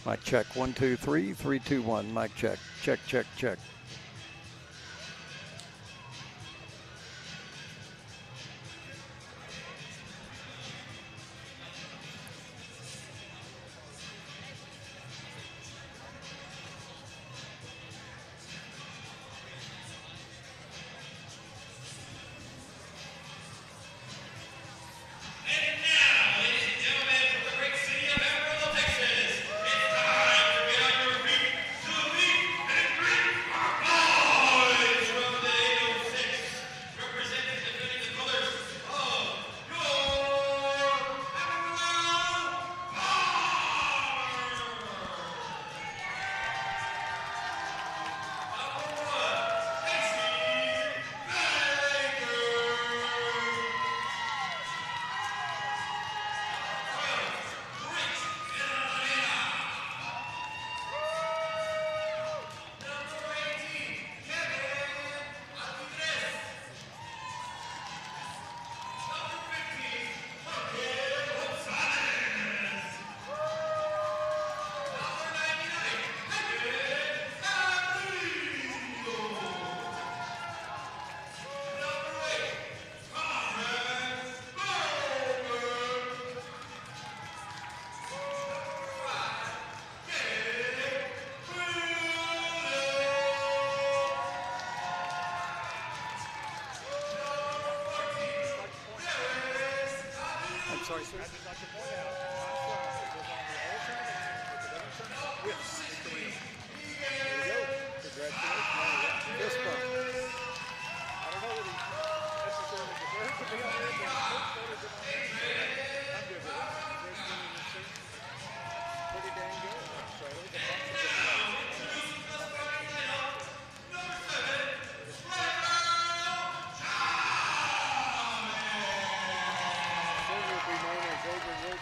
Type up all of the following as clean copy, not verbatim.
Mic check. 1, 2, 3, 3, 2, 1. Mic check. Check, check, check. And now, ladies and gentlemen, from the great city of Amarillo, Texas, it's time to get on your feet to meet and greet our boys from the 806, representing and defending the colors of your Amarillo Bombers. Number 1, Casey Baker. I'm sorry, sir. I'd just like to point out, it was on the alternate end with the double turn with Mr. Real. There you go. Congratulations. Fist bump. I don't know that he necessarily deserved to be on there, but the first photos are on there. I'm good with it. Pretty dang good. So there's a bunch of different soon will be known as Over Road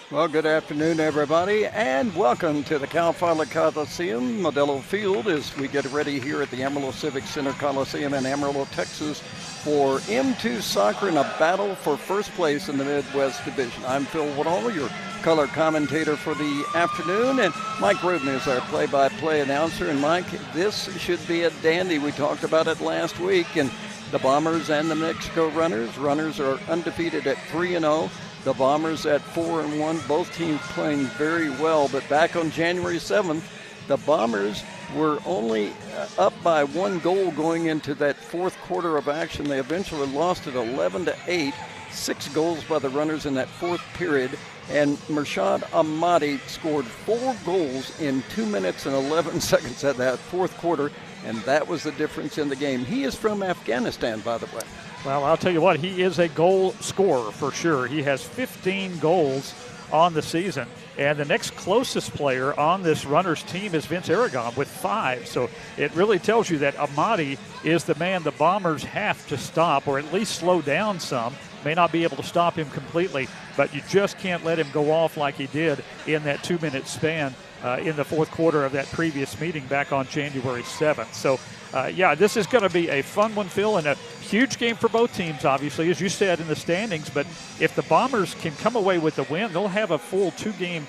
Well, good afternoon, everybody, and welcome to the Cal Fire Coliseum, Modelo Field, as we get ready here at the Amarillo Civic Center Coliseum in Amarillo, Texas, for M2 soccer in a battle for first place in the Midwest Division. I'm Phil Woodall, your color commentator for the afternoon, and Mike Rubin is our play-by-play announcer. And Mike, this should be a dandy. We talked about it last week, and the Bombers and the Mexico Runners. Runners are undefeated at 3-0. The Bombers at 4-1, both teams playing very well. But back on January 7th, the Bombers were only up by 1 goal going into that fourth quarter of action. They eventually lost it 11-8. 6 goals by the Runners in that fourth period. And Murshad Ahmadi scored 4 goals in 2 minutes and 11 seconds at that fourth quarter. And that was the difference in the game. He is from Afghanistan, by the way. Well, I'll tell you what, he is a goal scorer for sure. He has 15 goals on the season. And the next closest player on this Runners team is Vince Aragon with 5. So it really tells you that Ahmadi is the man the Bombers have to stop, or at least slow down some. May not be able to stop him completely, but you just can't let him go off like he did in that 2-minute span in the fourth quarter of that previous meeting back on January 7th. So, yeah, this is going to be a fun one, Phil, and a huge game for both teams, obviously, as you said, in the standings. But if the Bombers can come away with the win, they'll have a full 2-game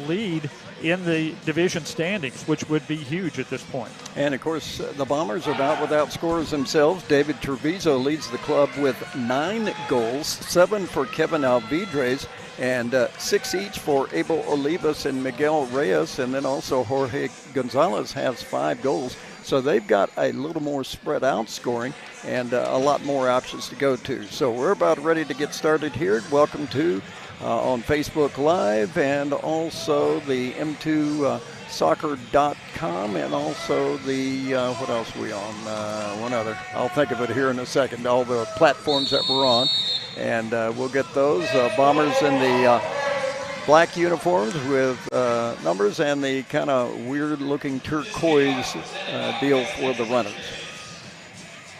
lead in the division standings, which would be huge at this point. And, of course, the Bombers are not without scorers themselves. David Treviso leads the club with 9 goals, 7 for Kevin Alvidrez, and 6 each for Abel Olivas and Miguel Reyes. And then also Jorge Gonzalez has 5 goals. So they've got a little more spread out scoring and a lot more options to go to. So we're about ready to get started here. Welcome to on Facebook Live and also the M2soccer.com and also the, what else are we on? One other. I'll think of it here in a second, all the platforms that we're on. And we'll get those. Bombers in the black uniforms with numbers and the kind of weird-looking turquoise deal for the Runners.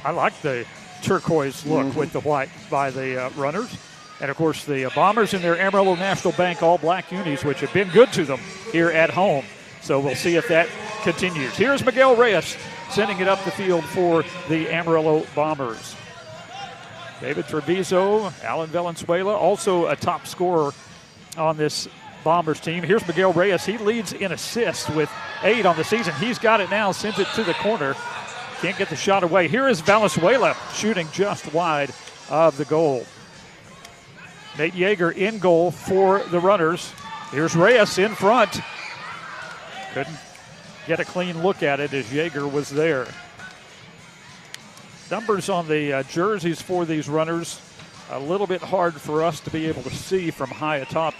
I like the turquoise look with the white by the Runners. And, of course, the Bombers in their Amarillo National Bank all-black unis, which have been good to them here at home. So we'll see if that continues. Here's Miguel Reyes sending it up the field for the Amarillo Bombers. David Treviso, Alan Valenzuela, also a top scorer on this Bombers team. Here's Miguel Reyes. He leads in assists with 8 on the season. He's got it now, sends it to the corner. Can't get the shot away. Here is Valenzuela shooting just wide of the goal. Nate Yeager in goal for the Runners. Here's Reyes in front. Couldn't get a clean look at it as Yeager was there. Numbers on the jerseys for these Runners, a little bit hard for us to be able to see from high atop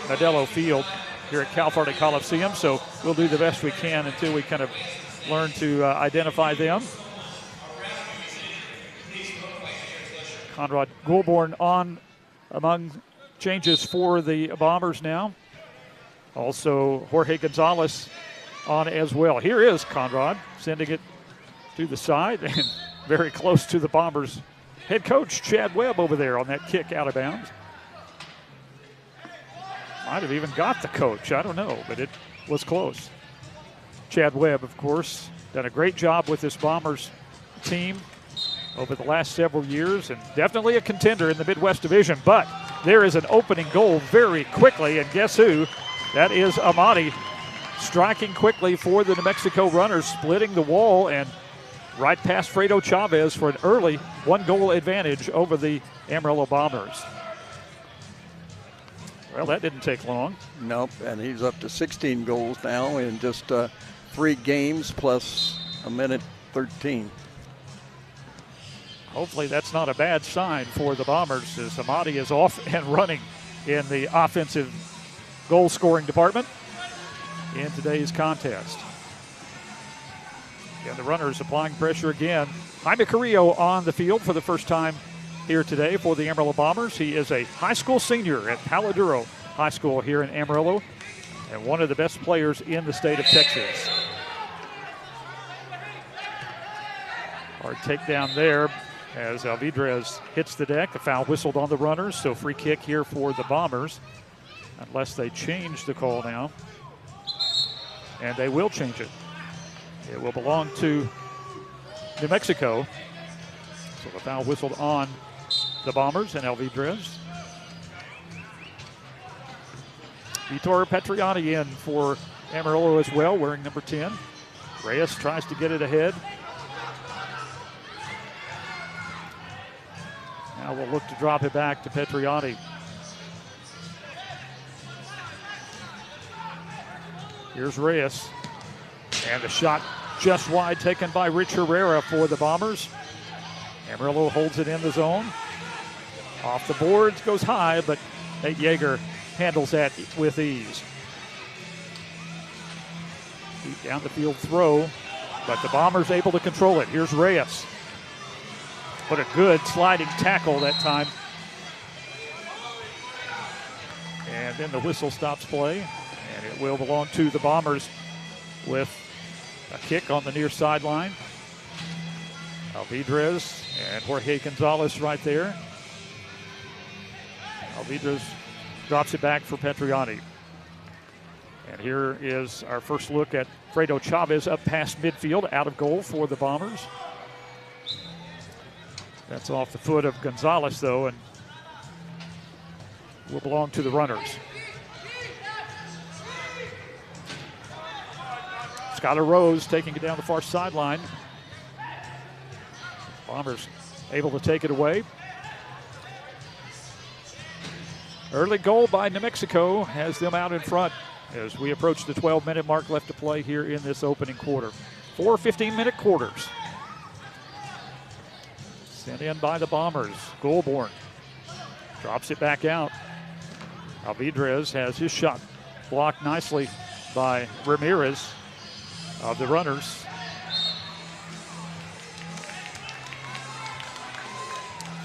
Modelo Field here at Cal Fire Coliseum, so we'll do the best we can until we kind of learn to identify them. Conrad Goulbourne on among changes for the Bombers now. Also Jorge Gonzalez on as well. Here is Conrad sending it to the side and very close to the Bombers head coach Chad Webb over there on that kick out of bounds. Might have even got the coach, I don't know, but it was close. Chad Webb, of course, done a great job with this Bombers team over the last several years and definitely a contender in the Midwest Division. But there is an opening goal very quickly, and guess who? That is Ahmadi striking quickly for the New Mexico Runners, splitting the wall and right past Fredo Chavez for an early 1-goal advantage over the Amarillo Bombers. Well, that didn't take long. Nope, and he's up to 16 goals now in just 3 games plus a minute 13. Hopefully that's not a bad sign for the Bombers as Ahmadi is off and running in the offensive goal-scoring department in today's contest. And the Runners applying pressure again. Jaime Carrillo on the field for the first time here today for the Amarillo Bombers. He is a high school senior at Paladuro High School here in Amarillo and one of the best players in the state of Texas. Hard takedown there as Alvidrez hits the deck. The foul whistled on the Runners, so free kick here for the Bombers. unless they change the call now. And they will change it. It will belong to New Mexico. So the foul whistled on the Bombers and Alvidrez. Vitor Petriani in for Amarillo as well, wearing number 10. Reyes tries to get it ahead. Now we'll look to drop it back to Petriani. Here's Reyes. And the shot just wide, taken by Rich Herrera for the Bombers. Amarillo holds it in the zone. Off the boards, goes high, but Nate Yeager handles that with ease. Deep down the field throw, but the Bombers able to control it. Here's Reyes. What a good sliding tackle that time. And then the whistle stops play, and it will belong to the Bombers with a kick on the near sideline. Alvidrez and Jorge Gonzalez right there. Alvidrez drops it back for Petriani. And here is our first look at Fredo Chavez up past midfield, out of goal for the Bombers. That's off the foot of Gonzalez, though, and will belong to the runners. Skylar Rose taking it down the far sideline. Bombers able to take it away. Early goal by New Mexico has them out in front as we approach the 12-minute mark left to play here in this opening quarter. 4 15-minute quarters. Sent in by the Bombers. Goulbourne drops it back out. Alvidrez has his shot blocked nicely by Ramirez of the runners.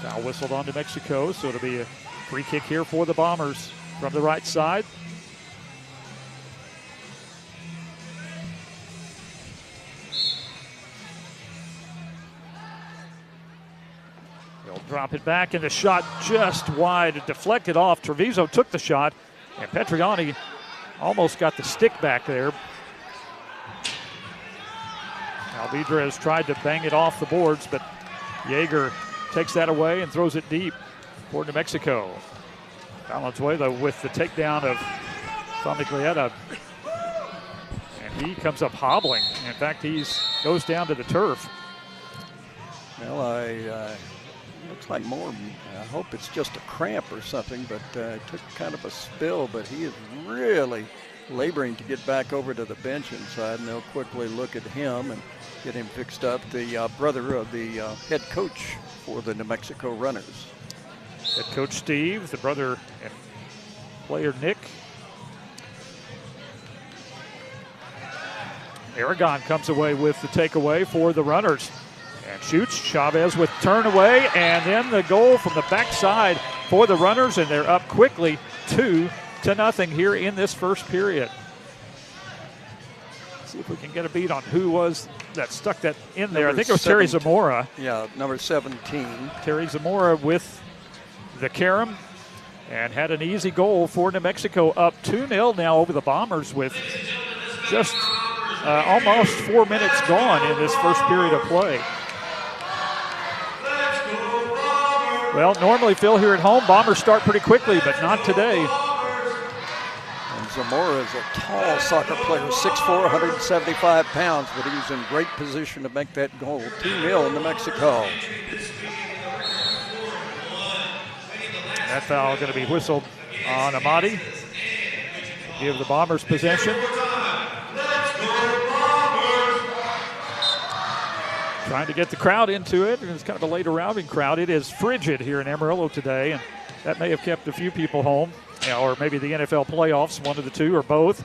Foul whistled on New Mexico, so it'll be a free kick here for the Bombers from the right side. They'll drop it back, and the shot just wide. It deflected off. Treviso took the shot, and Petriani almost got the stick back there. Alvidrez tried to bang it off the boards, but Yeager takes that away and throws it deep for New Mexico. Valenzuela with the takedown of Famiglietta. And he comes up hobbling. In fact, he goes down to the turf. Well, looks like more, I hope it's just a cramp or something, but took kind of a spill, but he is really laboring to get back over to the bench inside, and they'll quickly look at him and get him fixed up. The brother of the head coach for the New Mexico Runners. Head coach Steve, the brother and player Nick. Aragon comes away with the takeaway for the runners and shoots. Chavez with turn away, and then the goal from the backside for the runners, and they're up quickly 2-0 here in this first period. See if we can get a beat on who was that stuck that in there. I think it was Terry Zamora. Yeah, number 17. Terry Zamora with the carom and had an easy goal for New Mexico, up 2-0 now over the Bombers with just almost 4 minutes gone in this first period of play. Well, normally, Phil, here at home, Bombers start pretty quickly, but not today. Zamora is a tall soccer player, 6'4", 175 pounds, but he's in great position to make that goal. 2-0 New Mexico. That foul going to be whistled on Amati. Give the Bombers possession. Trying to get the crowd into it, and it's kind of a late arriving crowd. It is frigid here in Amarillo today, and that may have kept a few people home. Yeah, or maybe the NFL playoffs, one of the two or both.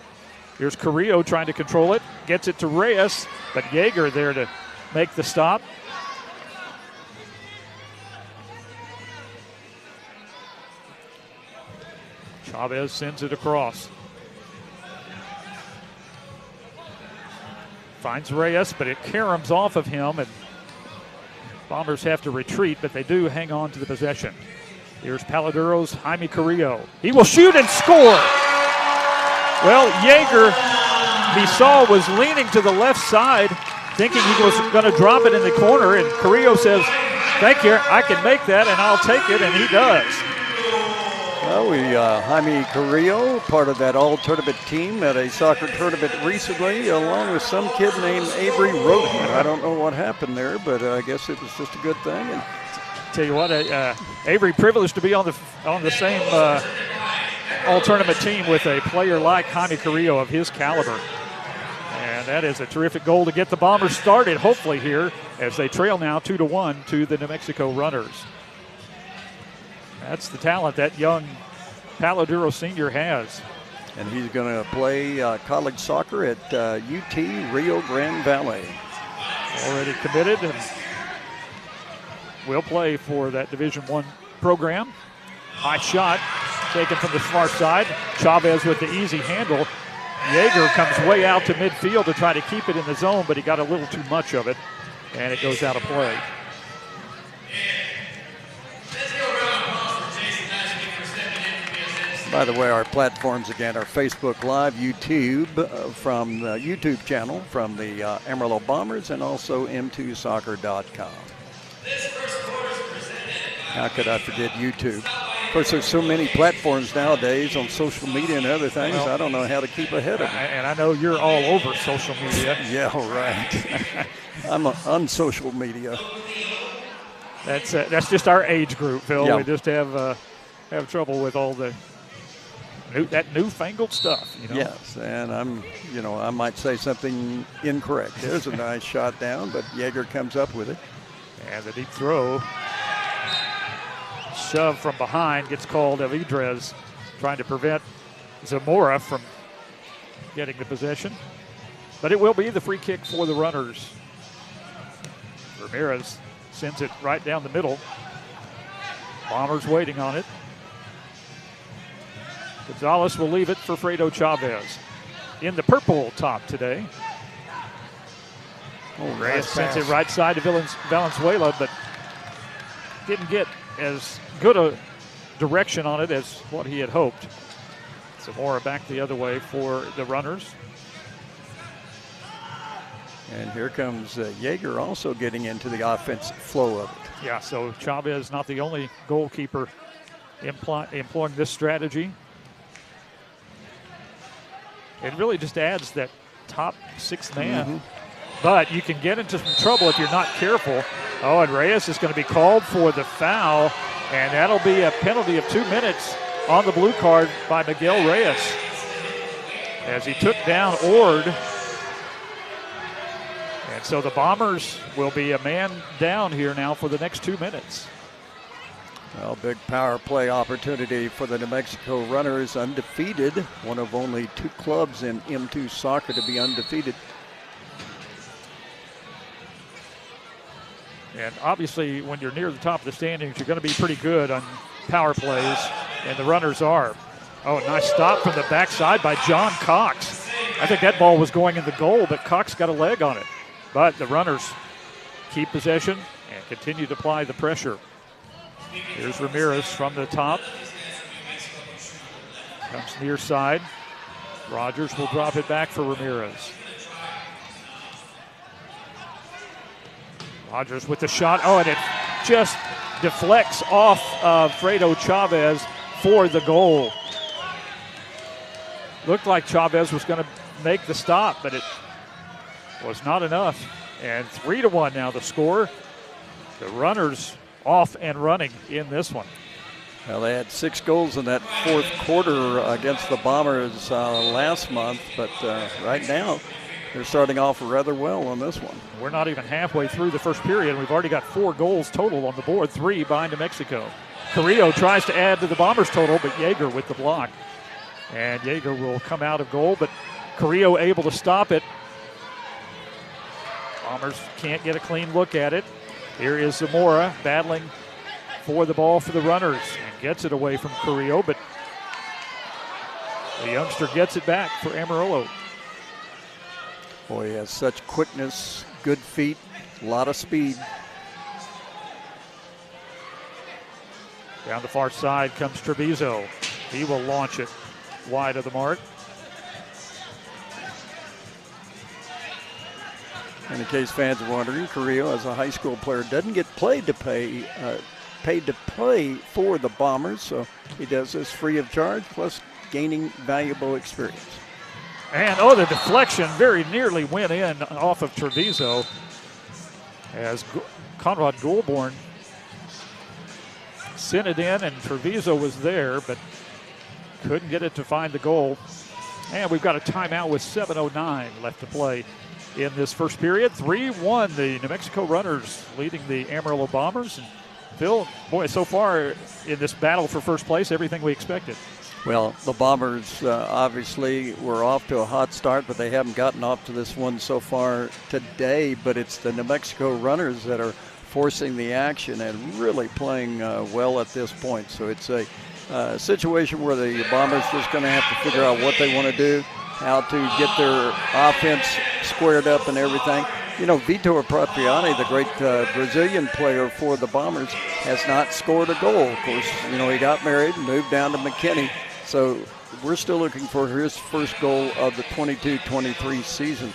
Here's Carrillo trying to control it. Gets it to Reyes, but Yeager there to make the stop. Chavez sends it across. Finds Reyes, but it caroms off of him, and Bombers have to retreat, but they do hang on to the possession. Here's Paladuro's Jaime Carrillo. He will shoot and score. Well, Yeager, he saw, was leaning to the left side, thinking he was going to drop it in the corner, and Carrillo says, thank you, I can make that, and I'll take it, and he does. Well, Jaime Carrillo, part of that all-tournament team at a soccer tournament recently, along with some kid named Avery Roden. I don't know what happened there, but I guess it was just a good thing. And tell you what, Avery privileged to be on the same all-tournament team with a player like Jaime Carrillo of his caliber. And that is a terrific goal to get the Bombers started, hopefully, here as they trail now 2-1 to the New Mexico Runners. That's the talent that young Paladuro Sr. has. And he's going to play college soccer at UT Rio Grande Valley. Already committed and will play for that Division I program. High shot taken from the far side. Chavez with the easy handle. Yeager comes way out to midfield to try to keep it in the zone, but he got a little too much of it, and it goes out of play. By the way, our platforms again are Facebook Live, YouTube, from the YouTube channel from the Amarillo Bombers, and also m2soccer.com. How could I forget YouTube? Of course, there's so many platforms nowadays on social media and other things. Well, I don't know how to keep ahead of it. And I know you're all over social media. Yeah, right. I'm on social media. That's just our age group, Phil. Yeah. We just have trouble with all that newfangled stuff. You know? Yes, and I might say something incorrect. There's a nice shot down, but Yeager comes up with it. And the deep throw. Shove from behind gets called. Avidrez trying to prevent Zamora from getting the possession. But it will be the free kick for the Runners. Ramirez sends it right down the middle. Bombers waiting on it. Gonzalez will leave it for Fredo Chavez. In the purple top today. Reyes sends it right side to Valenzuela, but didn't get as good a direction on it as what he had hoped. Zamora back the other way for the Runners. And here comes Yeager also getting into the offensive flow of it. Yeah, so Chavez not the only goalkeeper employing this strategy. It really just adds that top sixth man. Mm-hmm. But you can get into some trouble if you're not careful. Oh, and Reyes is going to be called for the foul, and that'll be a penalty of 2 minutes on the blue card by Miguel Reyes as he took down Ord. And so the Bombers will be a man down here now for the next 2 minutes. Well, big power play opportunity for the New Mexico Runners, undefeated. One of only 2 clubs in M2 soccer to be undefeated. And obviously, when you're near the top of the standings, you're going to be pretty good on power plays, and the Runners are. Oh, nice stop from the backside by John Cox. I think that ball was going in the goal, but Cox got a leg on it. But the Runners keep possession and continue to apply the pressure. Here's Ramirez from the top. Comes near side. Rogers will drop it back for Ramirez. Rogers with the shot. Oh, and it just deflects off of Fredo Chavez for the goal. Looked like Chavez was going to make the stop, but it was not enough. And 3-1 now the score. The Runners off and running in this one. Well, they had 6 goals in that fourth quarter against the Bombers last month, but right now they're starting off rather well on this one. We're not even halfway through the first period. We've already got 4 goals total on the board, 3 by New Mexico. Carrillo tries to add to the Bombers total, but Yeager with the block. And Yeager will come out of goal, but Carrillo able to stop it. Bombers can't get a clean look at it. Here is Zamora battling for the ball for the Runners and gets it away from Carrillo, but the youngster gets it back for Amarillo. Boy, he has such quickness, good feet, a lot of speed. Down the far side comes Treviso. He will launch it wide of the mark. And in case fans are wondering, Carrillo, as a high school player, doesn't get paid to play for the Bombers, so he does this free of charge, plus gaining valuable experience. And, the deflection very nearly went in off of Treviso as Conrad Goulbourne sent it in, and Treviso was there, but couldn't get it to find the goal. And we've got a timeout with 7:09 left to play in this first period. 3-1, the New Mexico Runners leading the Amarillo Bombers. And Phil, boy, so far in this battle for first place, everything we expected. Well, the Bombers obviously were off to a hot start, but they haven't gotten off to this one so far today. But it's the New Mexico Runners that are forcing the action and really playing well at this point. So it's a situation where the Bombers just going to have to figure out what they want to do, how to get their offense squared up and everything. You know, Vitor Propriani, the great Brazilian player for the Bombers, has not scored a goal. Of course, you know, he got married and moved down to McKinney. So we're still looking for his first goal of the 22-23 season.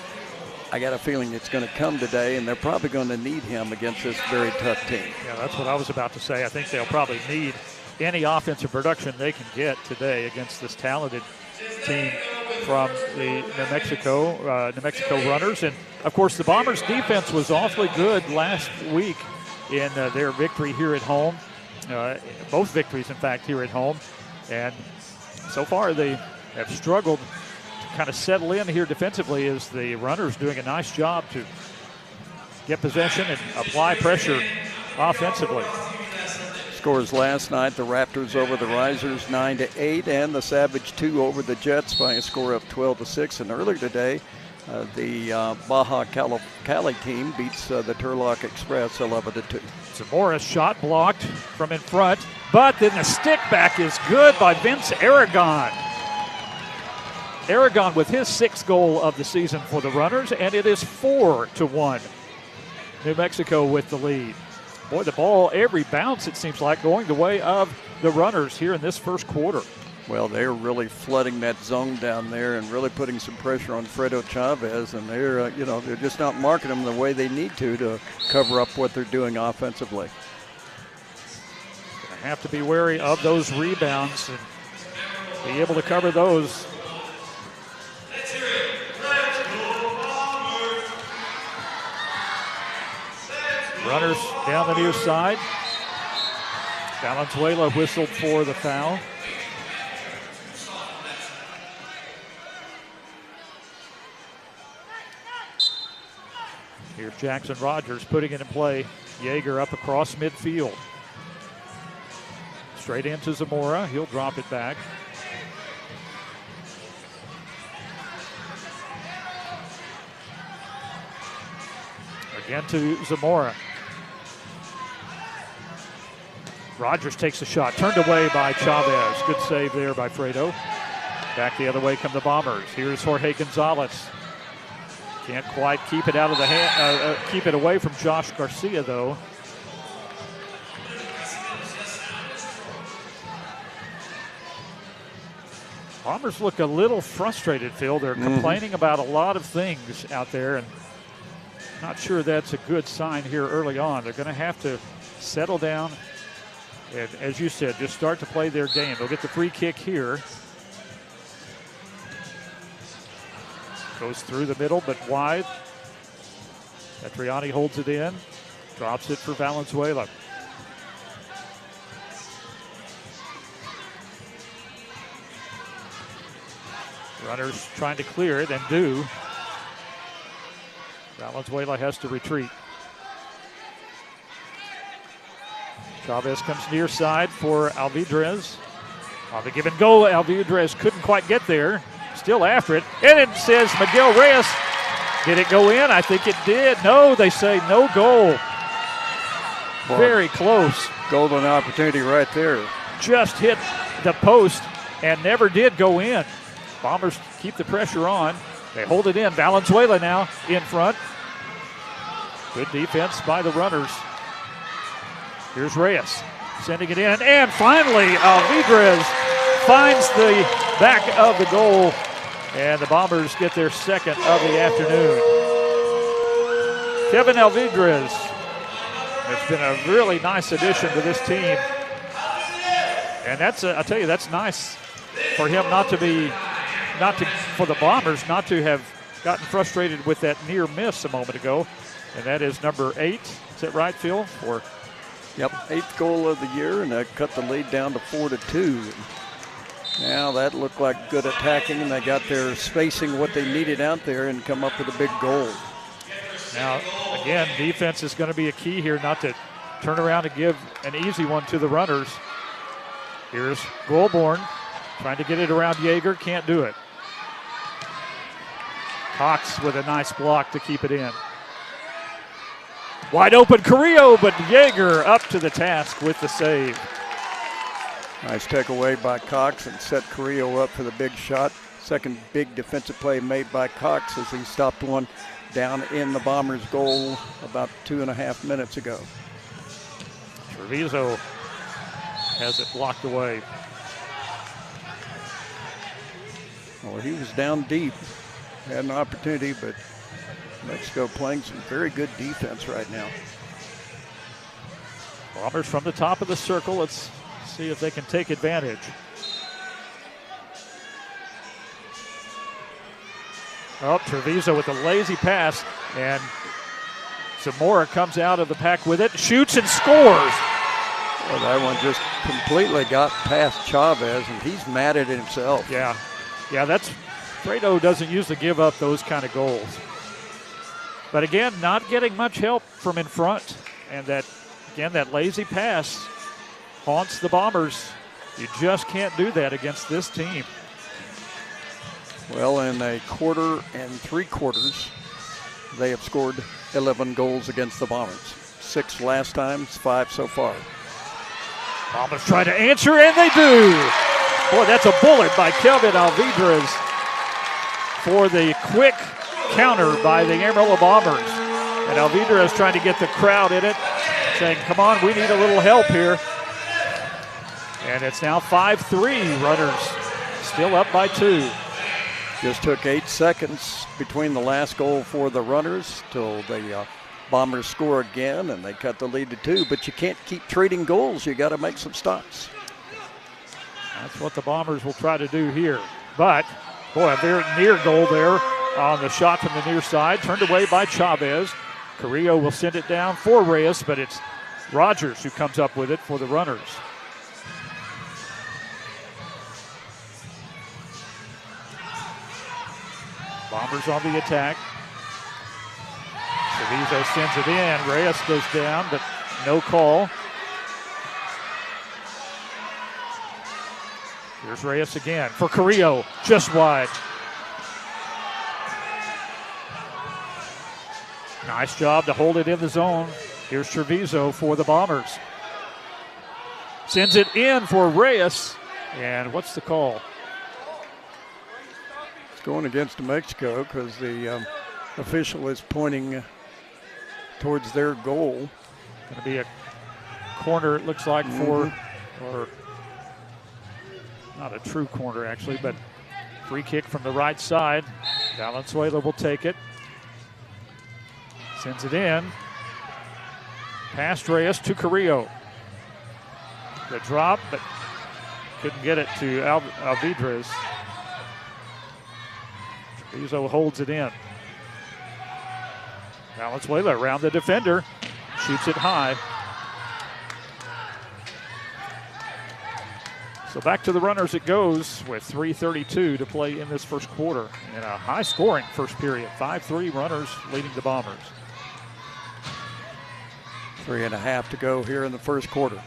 I got a feeling it's going to come today, and they're probably going to need him against this very tough team. Yeah, that's what I was about to say. I think they'll probably need any offensive production they can get today against this talented team from the New Mexico Runners. And, of course, the Bombers' defense was awfully good last week in their victory here at home. Both victories, in fact, here at home. And so far they have struggled to kind of settle in here defensively, as the Runners doing a nice job to get possession and apply pressure offensively. Scores last night, the Raptors over the Risers 9-8, and the Savage 2 over the Jets by a score of 12-6. And earlier today, the Baja Cali team beats the Turlock Express 11-2. Zamora's shot blocked from in front, but then the stick back is good by Vince Aragon. Aragon with his sixth goal of the season for the Runners, and it is 4-1. New Mexico with the lead. Boy, the ball, every bounce, it seems like, going the way of the Runners here in this first quarter. Well, they're really flooding that zone down there and really putting some pressure on Fredo Chavez, and they're, they're just not marking them the way they need to cover up what they're doing offensively. Gonna have to be wary of those rebounds and be able to cover those. Runners down the near side. Valenzuela whistled for the foul. Here's Jackson Rogers putting it in play. Yeager up across midfield. Straight into Zamora. He'll drop it back. Again to Zamora. Rogers takes a shot. Turned away by Chavez. Good save there by Fredo. Back the other way come the Bombers. Here's Jorge Gonzalez. Can't quite keep it out of the hand, keep it away from Josh Garcia, though. Bombers look a little frustrated, Phil. They're complaining about a lot of things out there, and not sure that's a good sign here early on. They're going to have to settle down and, as you said, just start to play their game. They'll get the free kick here. Goes through the middle, but wide. Petriani holds it in. Drops it for Valenzuela. Runners trying to clear it, and do. Valenzuela has to retreat. Chavez comes near side for Alvidrez. On the give and go, Alvidrez couldn't quite get there. Still after it. And it says Miguel Reyes. Did it go in? I think it did. No, they say no goal. Boy, very close. Golden opportunity right there. Just hit the post and never did go in. Bombers keep the pressure on. They hold it in. Valenzuela now in front. Good defense by the Runners. Here's Reyes sending it in. And finally, Alvidrez finds the back of the goal. And the Bombers get their second of the afternoon. Kevin Alvidrez has been a really nice addition to this team. And I tell you, that's nice for him for the Bombers not to have gotten frustrated with that near miss a moment ago. And that is number 8. Is that right, Phil? Yep, 8th goal of the year, and that cut the lead down to 4-2. Now that looked like good attacking, and they got their spacing what they needed out there and come up with a big goal. Now, again, defense is going to be a key here, not to turn around and give an easy one to the runners. Here's Goulbourne trying to get it around Yeager, can't do it. Cox with a nice block to keep it in. Wide open Carrillo, but Yeager up to the task with the save. Nice takeaway by Cox and set Carrillo up for the big shot. Second big defensive play made by Cox as he stopped one down in the Bombers' goal about 2.5 minutes ago. Treviso has it blocked away. Well, he was down deep. Had an opportunity, but Mexico playing some very good defense right now. Bombers from the top of the circle. Let's see if they can take advantage. Oh, Treviso with a lazy pass, and Zamora comes out of the pack with it, shoots and scores. Well, that one just completely got past Chavez, and he's mad at himself. Yeah, that's Fredo doesn't usually give up those kind of goals. But again, not getting much help from in front, and that lazy pass haunts the Bombers. You just can't do that against this team. Well, in a quarter and 3 quarters, they have scored 11 goals against the Bombers. 6 last time, 5 so far. Bombers try to answer, and they do. Boy, that's a bullet by Kelvin Alvidrez for the quick counter by the Amarillo Bombers. And Alvidrez trying to get the crowd in it, saying, come on, we need a little help here. And it's now 5-3, runners still up by 2. Just took 8 seconds between the last goal for the runners till the Bombers score again, and they cut the lead to 2. But you can't keep trading goals. You got to make some stops. That's what the Bombers will try to do here. But, boy, they're near goal there on the shot from the near side. Turned away by Chavez. Carrillo will send it down for Reyes, but it's Rogers who comes up with it for the runners. Bombers on the attack. Treviso sends it in. Reyes goes down, but no call. Here's Reyes again for Carrillo, just wide. Nice job to hold it in the zone. Here's Treviso for the Bombers. Sends it in for Reyes, and what's the call? Going against Mexico because the official is pointing towards their goal. Going to be a corner, it looks like, for, or not a true corner actually, but free kick from the right side. Valenzuela will take it. Sends it in. Past Reyes to Carrillo. The drop, but couldn't get it to Alvidrez. Treviso holds it in. Valenzuela around the defender. Shoots it high. So back to the runners it goes with 3:32 to play in this first quarter. In a high-scoring first period. 5-3 runners leading the Bombers. 3.5 to go here in the first quarter.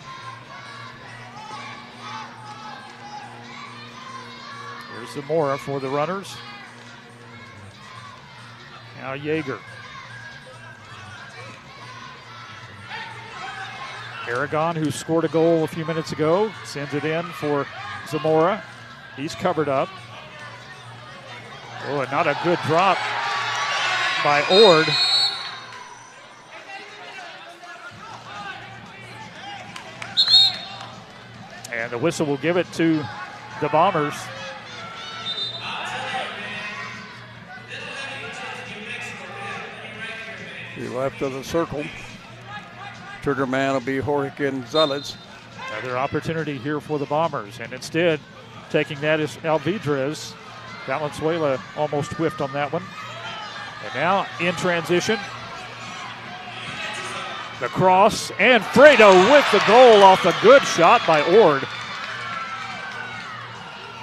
Here's Zamora for the runners. Now Yeager. Aragon, who scored a goal a few minutes ago, sends it in for Zamora. He's covered up. Oh, and not a good drop by Ord. And the whistle will give it to the Bombers. To left of the circle. Trigger man will be Jorge Gonzalez. Another opportunity here for the Bombers, and instead taking that is Alvidrez. Valenzuela almost whiffed on that one. And now in transition, the cross, and Fredo with the goal off a good shot by Ord.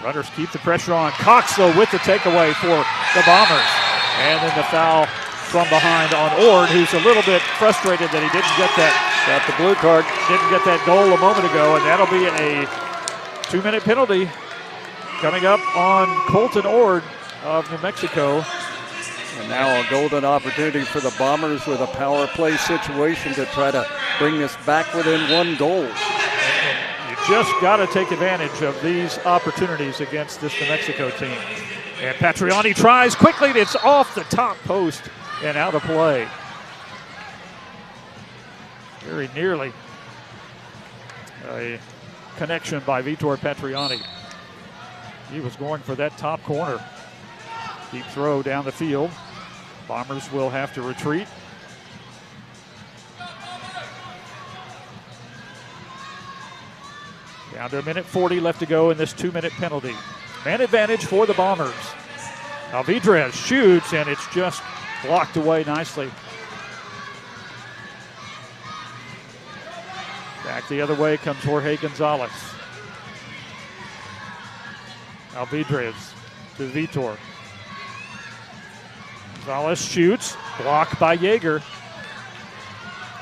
Runners keep the pressure on. Cox, though, with the takeaway for the Bombers. And then the foul from behind on Ord, who's a little bit frustrated that he didn't get that. Got the blue card. Didn't get that goal a moment ago, and that'll be a 2-minute penalty coming up on Colton Ord of New Mexico. And now a golden opportunity for the Bombers with a power play situation to try to bring this back within 1 goal. You just got to take advantage of these opportunities against this New Mexico team. And Patriani tries quickly. It's off the top post and out of play. Very nearly a connection by Vitor Patriani. He was going for that top corner. Deep throw down the field. Bombers will have to retreat. Down to 1:40 left to go in this 2-minute penalty. Man advantage for the Bombers. Alvidrez shoots, and it's just blocked away nicely. Back the other way comes Jorge Gonzalez. Alvidrez to Vitor. Gonzalez shoots, blocked by Yeager.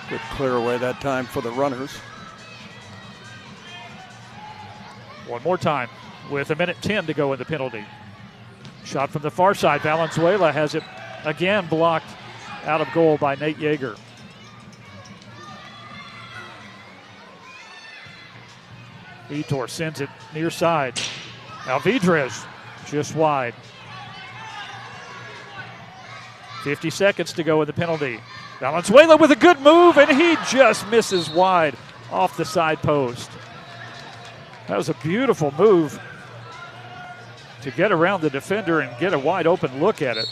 Good clear away that time for the runners. One more time with 1:10 to go in the penalty. Shot from the far side. Valenzuela has it again blocked out of goal by Nate Yeager. Vitor sends it near side. Alvidrez just wide. 50 seconds to go in the penalty. Valenzuela with a good move, and he just misses wide off the side post. That was a beautiful move to get around the defender and get a wide open look at it.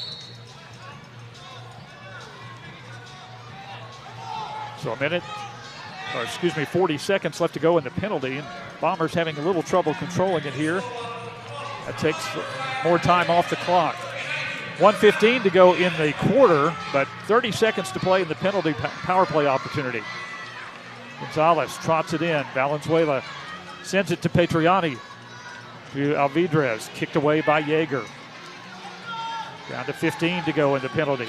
So 40 seconds left to go in the penalty, and Bombers having a little trouble controlling it here. That takes more time off the clock. 1:15 to go in the quarter, but 30 seconds to play in the penalty power play opportunity. Gonzalez trots it in. Valenzuela sends it to Patriani. To Alvidrez, kicked away by Yeager. Down to 15 to go in the penalty.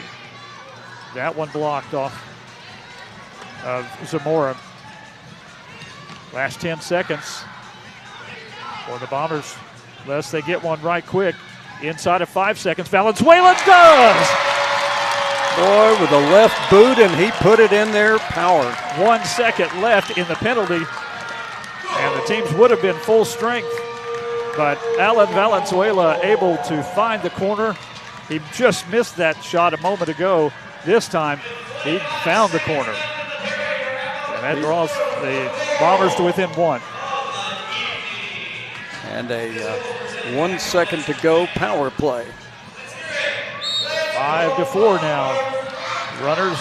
That one blocked off of Zamora. Last 10 seconds for the Bombers, unless they get one right quick. Inside of 5 seconds, Valenzuela does! Boy, with a left boot, and he put it in there, power. 1 second left in the penalty, and the teams would have been full strength, but Alan Valenzuela able to find the corner. He just missed that shot a moment ago. This time, he found the corner. And that draws the Bombers to within 1. And a 1 second to go power play. 5-4 now. Runners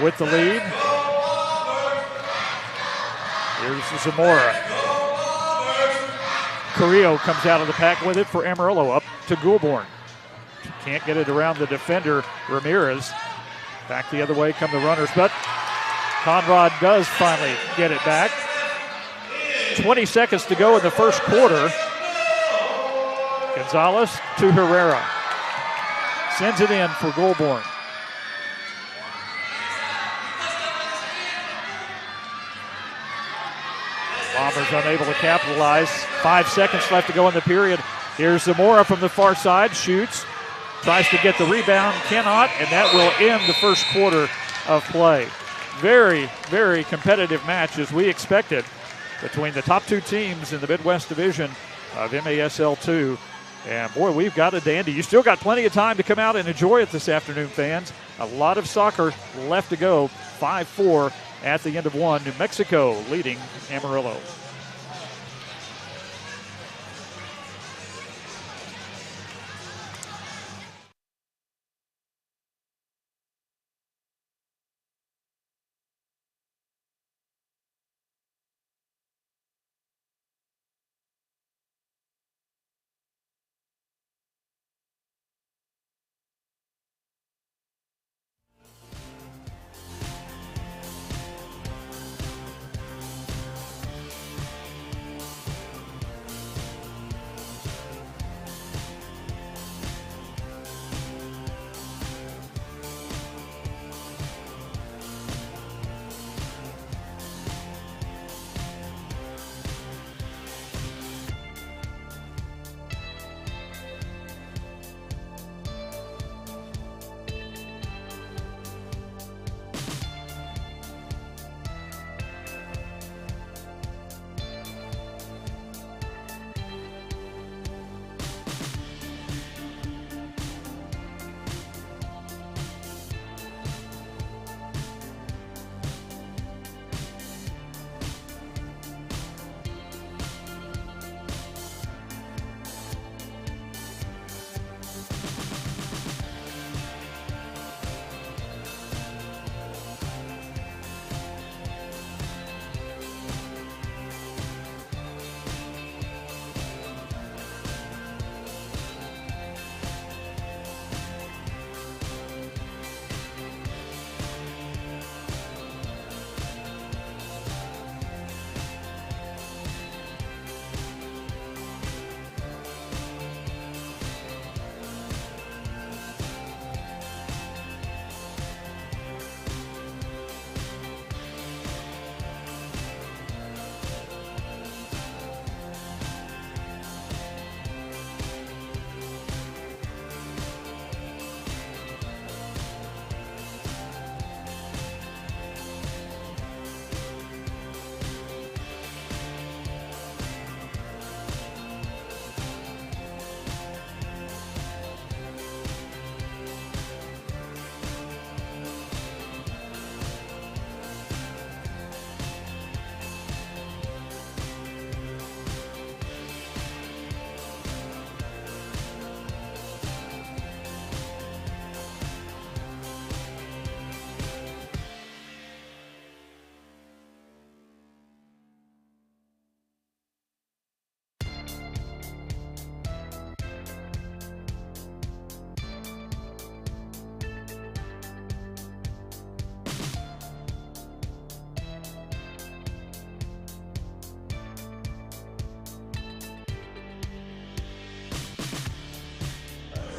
with the lead. Here's Zamora. Carrillo comes out of the pack with it for Amarillo, up to Goulbourne. Can't get it around the defender, Ramirez. Back the other way come the runners, but Conrad does finally get it back. 20 seconds to go in the first quarter. Gonzalez to Herrera. Sends it in for Goulbourne. Bombers unable to capitalize. 5 seconds left to go in the period. Here's Zamora from the far side, shoots, tries to get the rebound, cannot, and that will end the first quarter of play. Very, very competitive match, as we expected, between the top 2 teams in the Midwest Division of MASL2. And boy, we've got a dandy. You still got plenty of time to come out and enjoy it this afternoon, fans. A lot of soccer left to go. 5-4 at the end of 1. New Mexico leading Amarillo.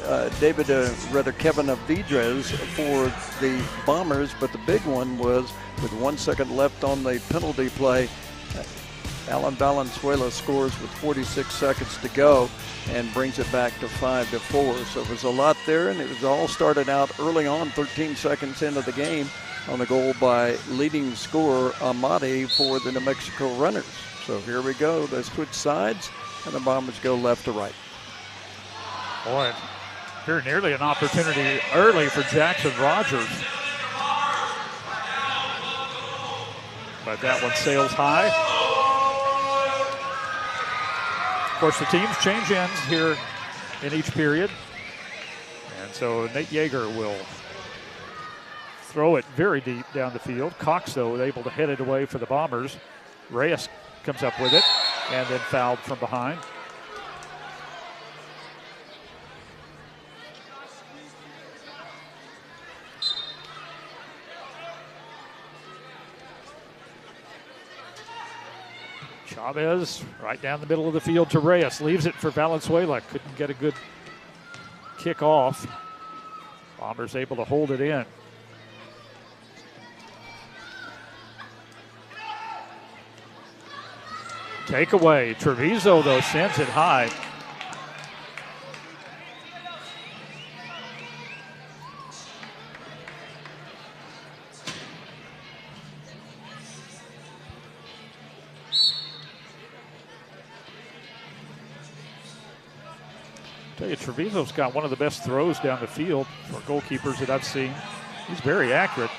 Kevin Avidrez for the Bombers, but the big one was with 1 second left on the penalty play. Alan Valenzuela scores with 46 seconds to go and brings it back to 5-4. So it was a lot there, and it was all started out early on, 13 seconds into the game, on the goal by leading scorer Amati for the New Mexico Runners. So here we go. They switch sides, and the Bombers go left to right. Boy, very nearly an opportunity early for Jackson Rogers. But that one sails high. Of course, the teams change ends here in each period. And so Nate Yeager will throw it very deep down the field. Cox, though, able to head it away for the Bombers. Reyes comes up with it and then fouled from behind. Chavez right down the middle of the field to Reyes. Leaves it for Valenzuela. Couldn't get a good kick off. Bombers able to hold it in. Takeaway. Treviso, though, sends it high. Tell you, Treviso's got one of the best throws down the field for goalkeepers that I've seen. He's very accurate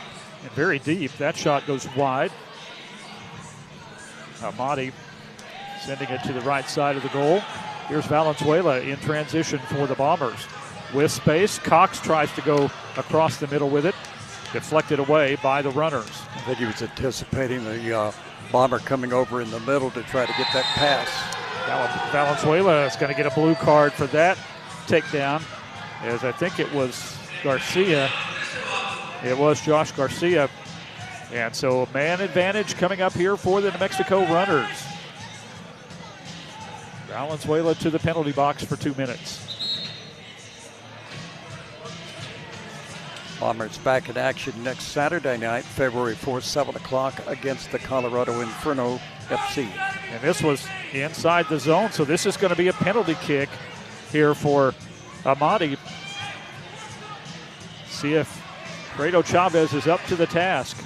and very deep. That shot goes wide. Amati sending it to the right side of the goal. Here's Valenzuela in transition for the Bombers. With space, Cox tries to go across the middle with it. Deflected away by the runners. I think he was anticipating the Bomber coming over in the middle to try to get that pass. Valenzuela is going to get a blue card for that takedown, as I think it was Garcia. It was Josh Garcia. And so man advantage coming up here for the New Mexico Runners. Valenzuela to the penalty box for 2 minutes. Bombers back in action next Saturday night, February 4th, 7 o'clock against the Colorado Inferno FC. And this was inside the zone, so this is going to be a penalty kick here for Amati. See if Fredo Chavez is up to the task.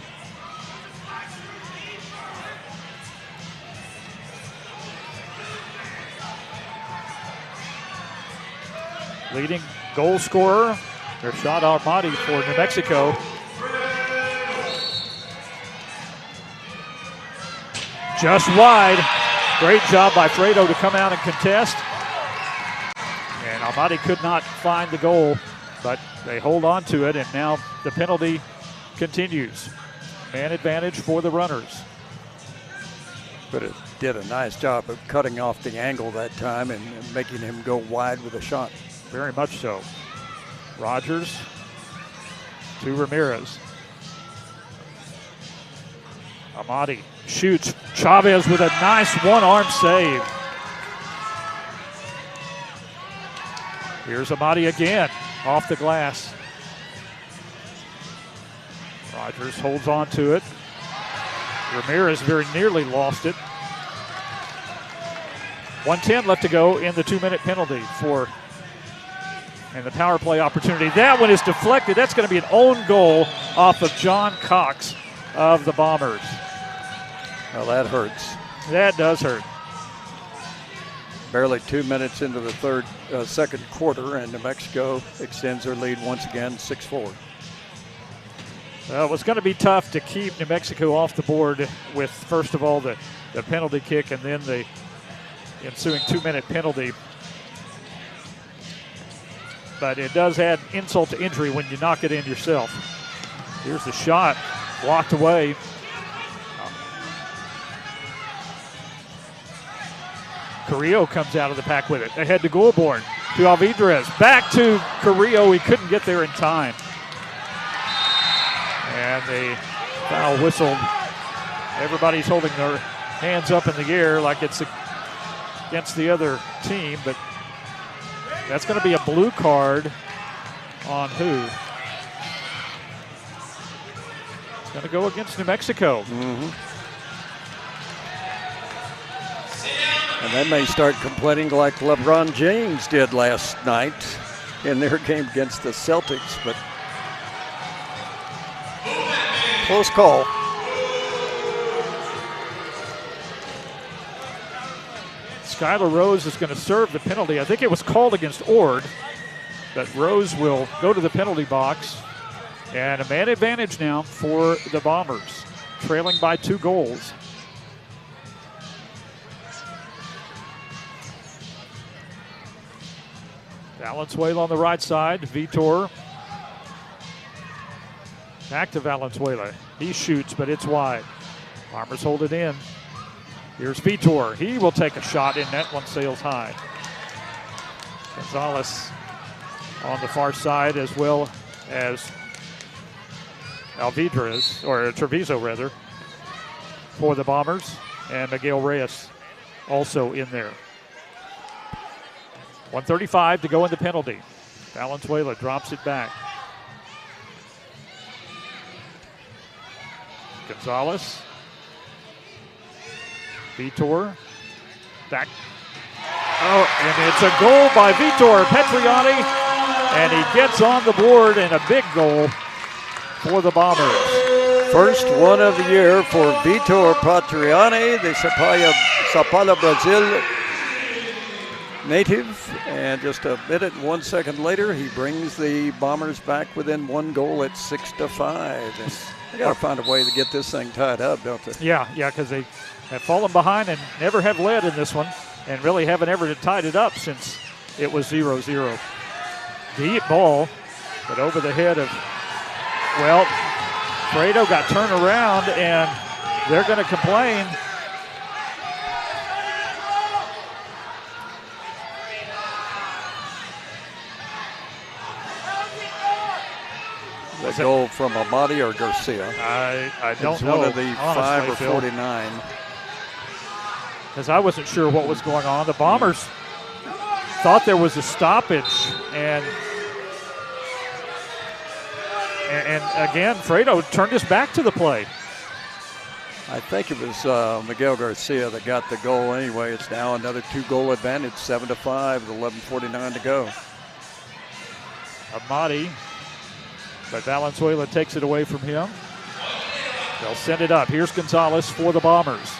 Leading goal scorer, Rashad Amati for New Mexico. Just wide. Great job by Fredo to come out and contest. And Amati could not find the goal, but they hold on to it, and now the penalty continues. Man advantage for the runners. But it did a nice job of cutting off the angle that time and making him go wide with a shot. Very much so. Rogers to Ramirez. Amati shoots. Chavez with a nice one-arm save. Here's Amati again, off the glass. Rogers holds on to it. Ramirez very nearly lost it. 1:10 left to go in the 2-minute penalty for, and the power play opportunity. That one is deflected. That's going to be an own goal off of John Cox of the Bombers. Well, that hurts. That does hurt. Barely 2 minutes into the second quarter, and New Mexico extends their lead once again, 6-4. Well, it was going to be tough to keep New Mexico off the board with, first of all, the penalty kick and then the ensuing 2-minute penalty. But it does add insult to injury when you knock it in yourself. Here's the shot, blocked away. Carrillo comes out of the pack with it. Ahead to Goulbourne, to Alvidrez. Back to Carrillo. He couldn't get there in time. And the foul whistled. Everybody's holding their hands up in the air like it's against the other team, but That's going to be a blue card on who? It's going to go against New Mexico. And they may start complaining like LeBron James did last night in their game against the Celtics, but close call. Skylar Rose is going to serve the penalty. I think it was called against Ord, but Rose will go to the penalty box. And a man advantage now for the Bombers, trailing by 2 goals. Valenzuela on the right side. Vitor. Back to Valenzuela. He shoots, but it's wide. Bombers hold it in. Here's Vitor. He will take a shot in net. One sails high. Gonzalez on the far side, as well as Alvidrez, or Treviso rather, for the Bombers. And Miguel Reyes also in there. 1:35 to go in the penalty. Valenzuela drops it back. Gonzalez. Vitor. Back. Oh, and it's a goal by Vitor Petriani. And he gets on the board, and a big goal for the Bombers. First one of the year for Vitor Petriani, the Sao Paulo, Brazil native. And just a minute and 1 second later, he brings the Bombers back within 1 goal at 6-5. And they got to find a way to get this thing tied up, don't they? Yeah, because they have fallen behind and never have led in this one, and really haven't ever tied it up since it was 0-0. Deep ball, but over the head of, well, Fredo got turned around, and they're going to complain. The goal from Amati or Garcia? I don't it's know. One of the honestly, 5 or 49. Because I wasn't sure what was going on. The Bombers thought there was a stoppage, and again, Fredo turned his back to the play. I think it was Miguel Garcia that got the goal anyway. It's now another 2-goal advantage, 7-5 with 11:49 to go. Amati, but Valenzuela takes it away from him. They'll send it up. Here's Gonzalez for the Bombers.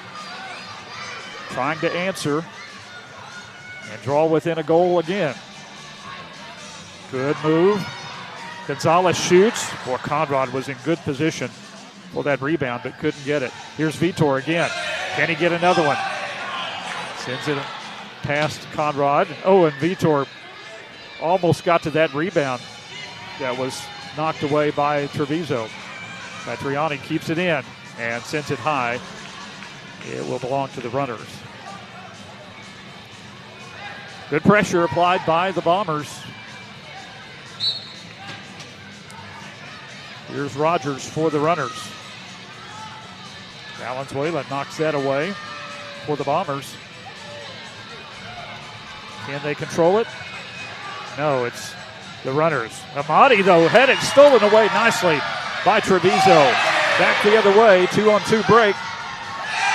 Trying to answer and draw within a goal again. Good move. Gonzalez shoots. Boy, Conrad was in good position for that rebound, but couldn't get it. Here's Vitor again. Can he get another one? Sends it past Conrad. Oh, and Vitor almost got to that rebound that was knocked away by Treviso. Petriani keeps it in and sends it high. It will belong to the runners. Good pressure applied by the Bombers. Here's Rogers for the runners. Valenzuela knocks that away for the Bombers. Can they control it? No, it's the runners. Amati, though, had it stolen away nicely by Treviso. Back the other way, 2-on-2 break.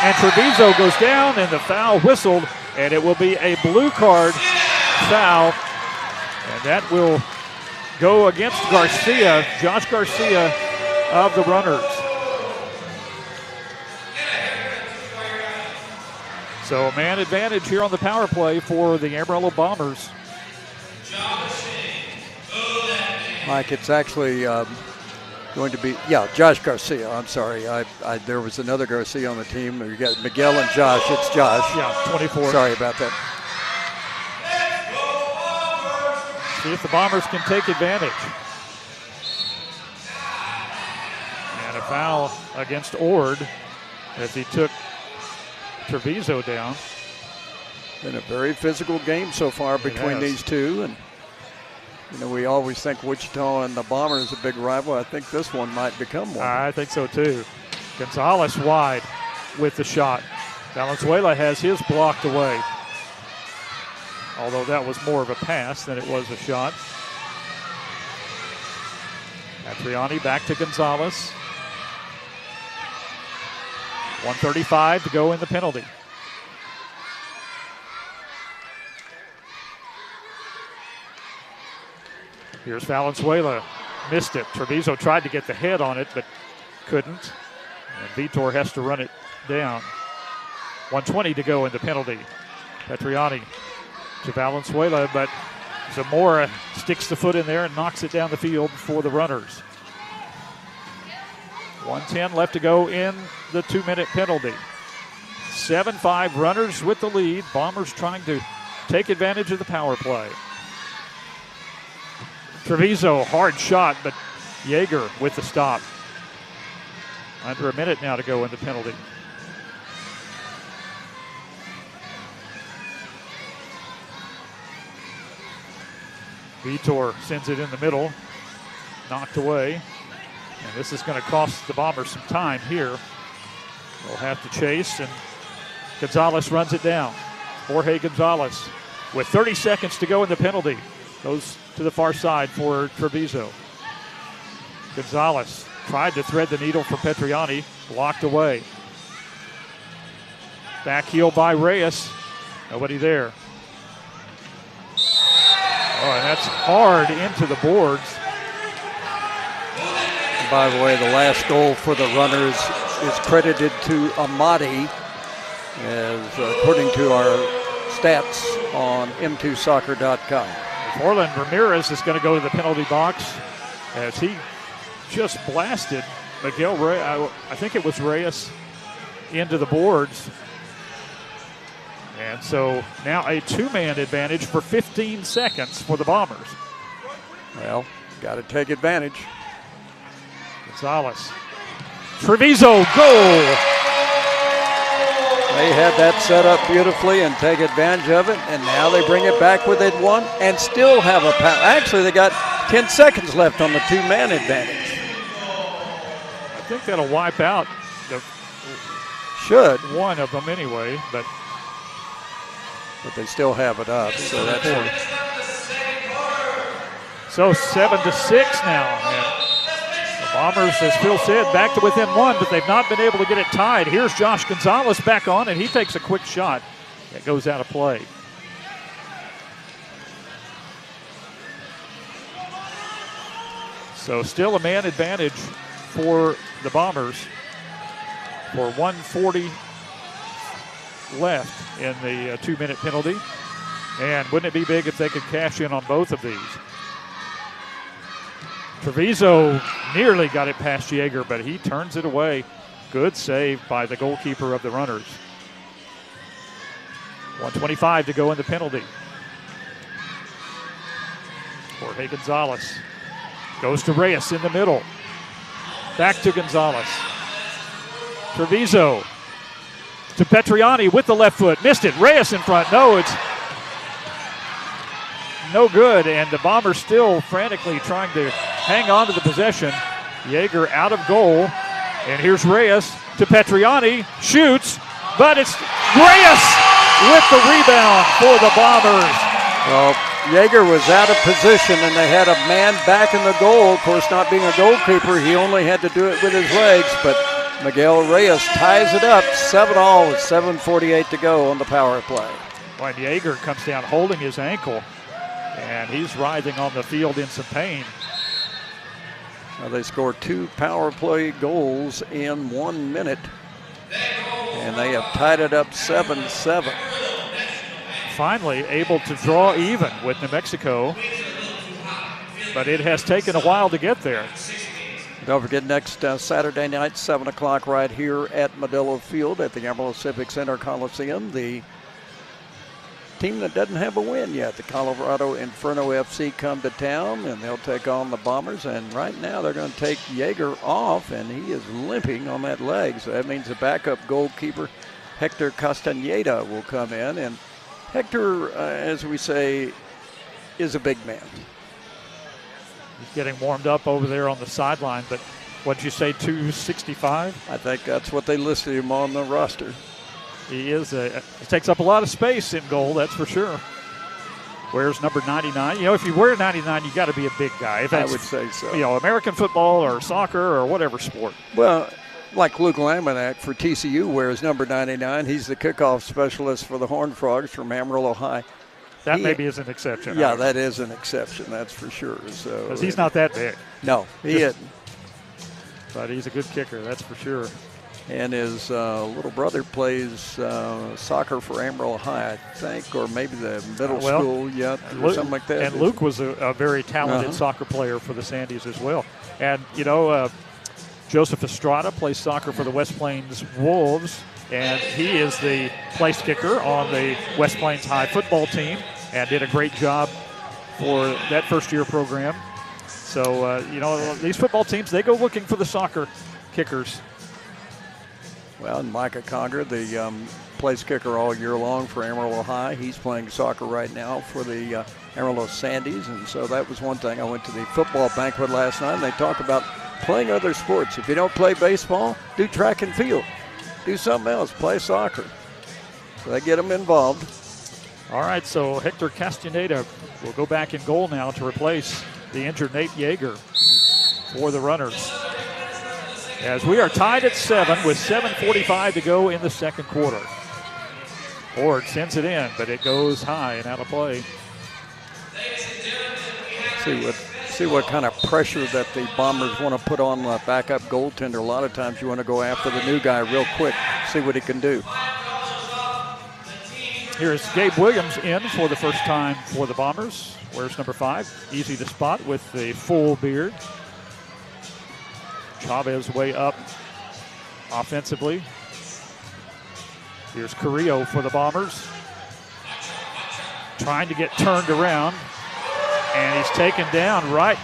And Treviso goes down, and the foul whistled, and it will be a blue card foul. And that will go against Garcia, Josh Garcia of the runners. So a man advantage here on the power play for the Amarillo Bombers. Mike, it's actually going to be, Josh Garcia. I'm sorry. There was another Garcia on the team. You got Miguel and Josh. It's Josh. Yeah, 24. Sorry about that. See if the Bombers can take advantage. And a foul against Ord as he took Treviso down. Been a very physical game so far between these two. And, we always think Wichita and the Bombers a big rival. I think this one might become one. I think so too. Gonzalez wide with the shot. Valenzuela has his blocked away. although that was more of a pass than it was a shot. Patriani back to Gonzalez. 1:35 to go in the penalty. Here's Valenzuela. Missed it. Treviso tried to get the head on it, but couldn't. And Vitor has to run it down. 1:20 to go in the penalty. Petriani to Valenzuela, but Zamora sticks the foot in there and knocks it down the field for the runners. 1:10 left to go in the 2-minute penalty. 7-5 runners with the lead. Bombers trying to take advantage of the power play. Treviso, hard shot, but Yeager with the stop. Under a minute now to go in the penalty. Vitor sends it in the middle, knocked away. And this is going to cost the Bombers some time here. They'll have to chase, and Gonzalez runs it down. Jorge Gonzalez with 30 seconds to go in the penalty. Goes to the far side for Treviso. Gonzalez tried to thread the needle for Petriani, blocked away. Back heel by Reyes. Nobody there. Oh, and that's hard into the boards. By the way, the last goal for the runners is credited to Amati, as according to our stats on m2soccer.com. Orland Ramirez is going to go to the penalty box as he just blasted Miguel Reyes, I think it was Reyes, into the boards. And so now a 2-man advantage for 15 seconds for the Bombers. Well, got to take advantage. Gonzalez. Treviso, goal! They had that set up beautifully and take advantage of it, and now they bring it back within one and still have a power. Actually, they got 10 seconds left on the 2-man advantage. I think that'll wipe out the one of them anyway, but they still have it up. So that's it. So 7-6 now. And the Bombers, as Phil said, back to within one, but they've not been able to get it tied. Here's Josh Gonzalez back on, and he takes a quick shot that goes out of play. So still a man advantage for the Bombers for 1:40 left in the 2-minute penalty. And wouldn't it be big if they could cash in on both of these? Treviso nearly got it past Yeager, but he turns it away. Good save by the goalkeeper of the runners. 1:25 to go in the penalty. Jorge Gonzalez goes to Reyes in the middle. Back to Gonzalez. Treviso to Petriani with the left foot. Missed it. Reyes in front. No, it's no good. And the Bombers still frantically trying to hang on to the possession. Yeager out of goal. And here's Reyes to Petriani. Shoots, but it's Reyes with the rebound for the Bombers. Well, Yeager was out of position, and they had a man back in the goal. Of course, not being a goalkeeper, he only had to do it with his legs, but Miguel Reyes ties it up 7-all with 7:48 to go on the power play. When Yeager comes down holding his ankle, and he's writhing on the field in some pain. Now they scored 2 power play goals in 1 minute, and they have tied it up 7-7. Finally able to draw even with New Mexico, but it has taken a while to get there. Don't forget, next Saturday night, 7 o'clock, right here at Modelo Field at the Amarillo Civic Center Coliseum. The team that doesn't have a win yet, the Colorado Inferno FC, come to town, and they'll take on the Bombers. And right now they're going to take Yeager off, and he is limping on that leg. So that means the backup goalkeeper, Hector Castaneda, will come in. And Hector, as we say, is a big man. He's getting warmed up over there on the sideline, but what'd you say, 265? I think that's what they listed him on the roster. He is he takes up a lot of space in goal, that's for sure. wears number 99. You know, if you wear 99, you got to be a big guy. If I that's, would say so. You know, American football or soccer or whatever sport. Well, like Luke Laminack for TCU wears number 99. He's the kickoff specialist for the Horned Frogs from Amarillo High. That maybe is an exception. Yeah, that is an exception, that's for sure. So because he's not that big. No, he isn't. But he's a good kicker, that's for sure. And his little brother plays soccer for Amarillo High, I think, or maybe the middle school yet, or something like that. And Luke was a very talented soccer player for the Sandies as well. And, you know, Joseph Estrada plays soccer for the West Plains Wolves, and he is the place kicker on the West Plains High football team and did a great job for that first-year program. So, you know, these football teams, they go looking for the soccer kickers. Well, and Micah Conger, the place kicker all year long for Amarillo High. He's playing soccer right now for the Amarillo Sandies, and so that was one thing. I went to the football banquet last night, and they talk about playing other sports. If you don't play baseball, do track and field. Do something else, play soccer. So they get them involved. All right, so Hector Castaneda will go back in goal now to replace the injured Nate Yeager for the Runners. As we are tied at 7 with 7:45 to go in the second quarter. Ord sends it in, but it goes high and out of play. See what kind of pressure that the Bombers want to put on the backup goaltender. A lot of times you want to go after the new guy real quick, see what he can do. Here's Gabe Williams in for the first time for the Bombers. Wears number 5, easy to spot with the full beard. Chavez way up offensively. Here's Carrillo for the Bombers. Trying to get turned around. And he's taken down right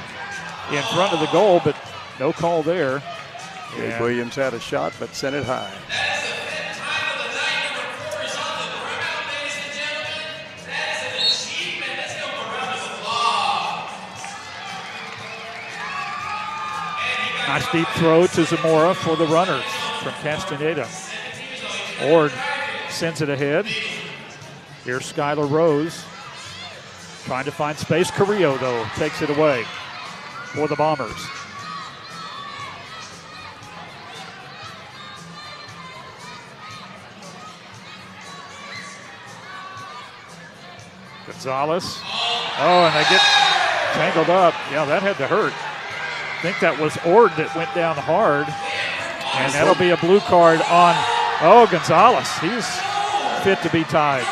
in front of the goal, but no call there. Gabe Williams had a shot, but sent it high. Nice deep throw to Zamora for the Runners from Castaneda. Ord sends it ahead. Here's Skylar Rose. Trying to find space. Carrillo, though, takes it away for the Bombers. Gonzalez. Oh, and they get tangled up. Yeah, that had to hurt. I think that was Ord that went down hard. And that'll be a blue card on, Gonzalez. He's fit to be tied.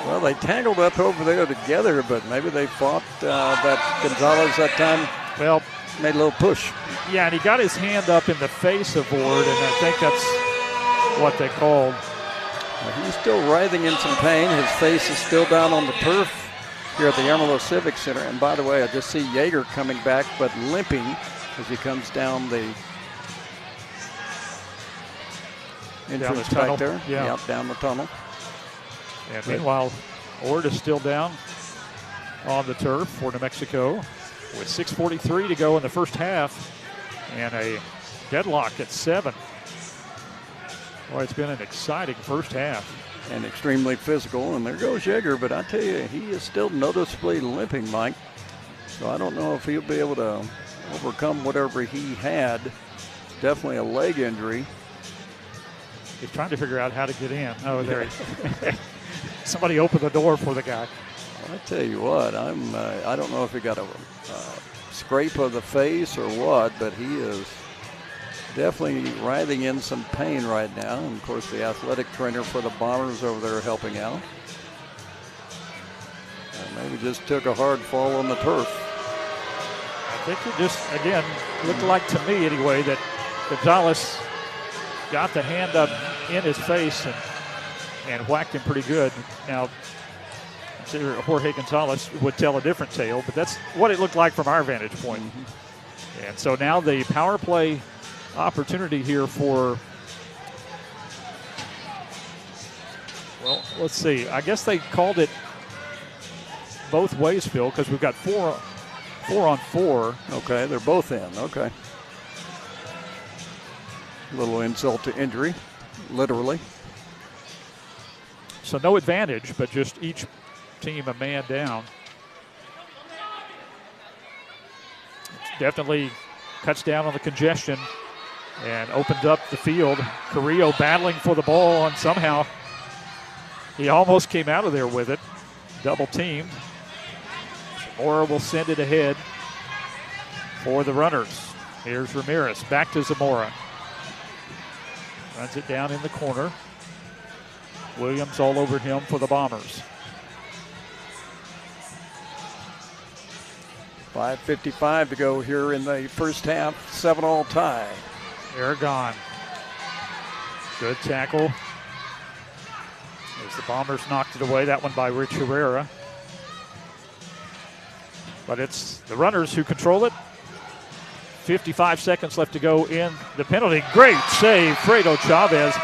Well, they tangled up over there together, but maybe they fought that Gonzalez that time. Well, made a little push. Yeah, and he got his hand up in the face of Ord, and I think that's what they called. Well, he's still writhing in some pain. His face is still down on the turf here at the Amarillo Civic Center. And by the way, I just see Yeager coming back, but limping as he comes down the entrance back there. Yeah, down the tunnel. And meanwhile, Ord is still down on the turf for New Mexico with 6:43 to go in the first half and a deadlock at 7. Boy, it's been an exciting first half. And extremely physical, and there goes Yeager, but I tell you, he is still noticeably limping, Mike. So I don't know if he'll be able to overcome whatever he had. It's definitely a leg injury. He's trying to figure out how to get in. Oh, there he is. Somebody opened the door for the guy. Well, I tell you what, I don't know if he got a scrape of the face or what, but he is definitely writhing in some pain right now. And of course, the athletic trainer for the Bombers over there helping out. And maybe just took a hard fall on the turf. I think it just, again, looked like to me anyway that Gonzalez got the hand up in his face and whacked him pretty good. Now, Jorge Gonzalez would tell a different tale, but that's what it looked like from our vantage point. Mm-hmm. And so now the power play opportunity here for, well, let's see. I guess they called it both ways, Phil, because we've got four on 4. Okay, they're both in. Okay. Little insult to injury, literally. So no advantage, but just each team a man down. Definitely cuts down on the congestion and opens up the field. Carrillo battling for the ball, and somehow he almost came out of there with it. Double teamed. Zamora will send it ahead for the runners. Here's Ramirez, back to Zamora. Runs it down in the corner. Williams all over him for the Bombers. 5:55 to go here in the first half, 7-all tie. Aragon. Good tackle. As the Bombers knocked it away, that one by Rich Herrera. But it's the runners who control it. 55 seconds left to go in the penalty. Great save, Fredo Chavez.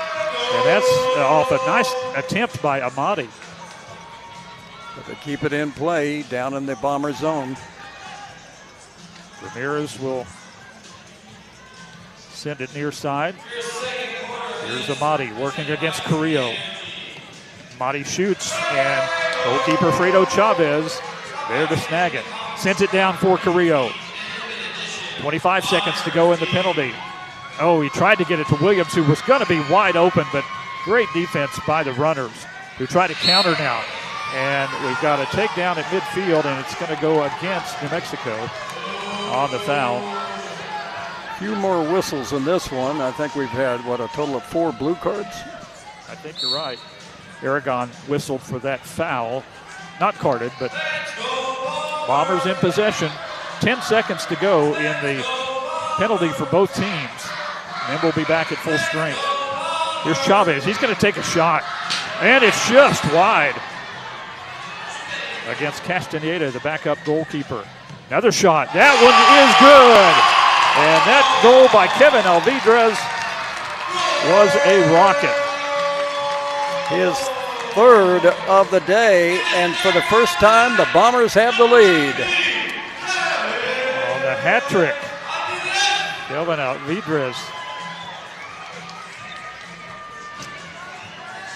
And that's off a nice attempt by Amati. But they keep it in play down in the Bomber zone. Ramirez will send it near side. Here's Amati working against Carrillo. Amati shoots, and goalkeeper Fredo Chavez there to snag it. Sends it down for Carrillo. 25 seconds to go in the penalty. Oh, he tried to get it to Williams, who was going to be wide open, but great defense by the runners, who try to counter now. And we've got a takedown at midfield, and it's going to go against New Mexico on the foul. A few more whistles in this one. I think we've had, a total of 4 blue cards? I think you're right. Aragon whistled for that foul. Not carded, but Bombers in possession. 10 seconds to go in the penalty for both teams. And then we'll be back at full strength. Here's Chavez. He's going to take a shot. And it's just wide against Castaneda, the backup goalkeeper. Another shot. That one is good. And that goal by Kevin Alvidrez was a rocket. His third of the day, and for the first time, the Bombers have the lead. On the hat trick, Kevin Alvidrez.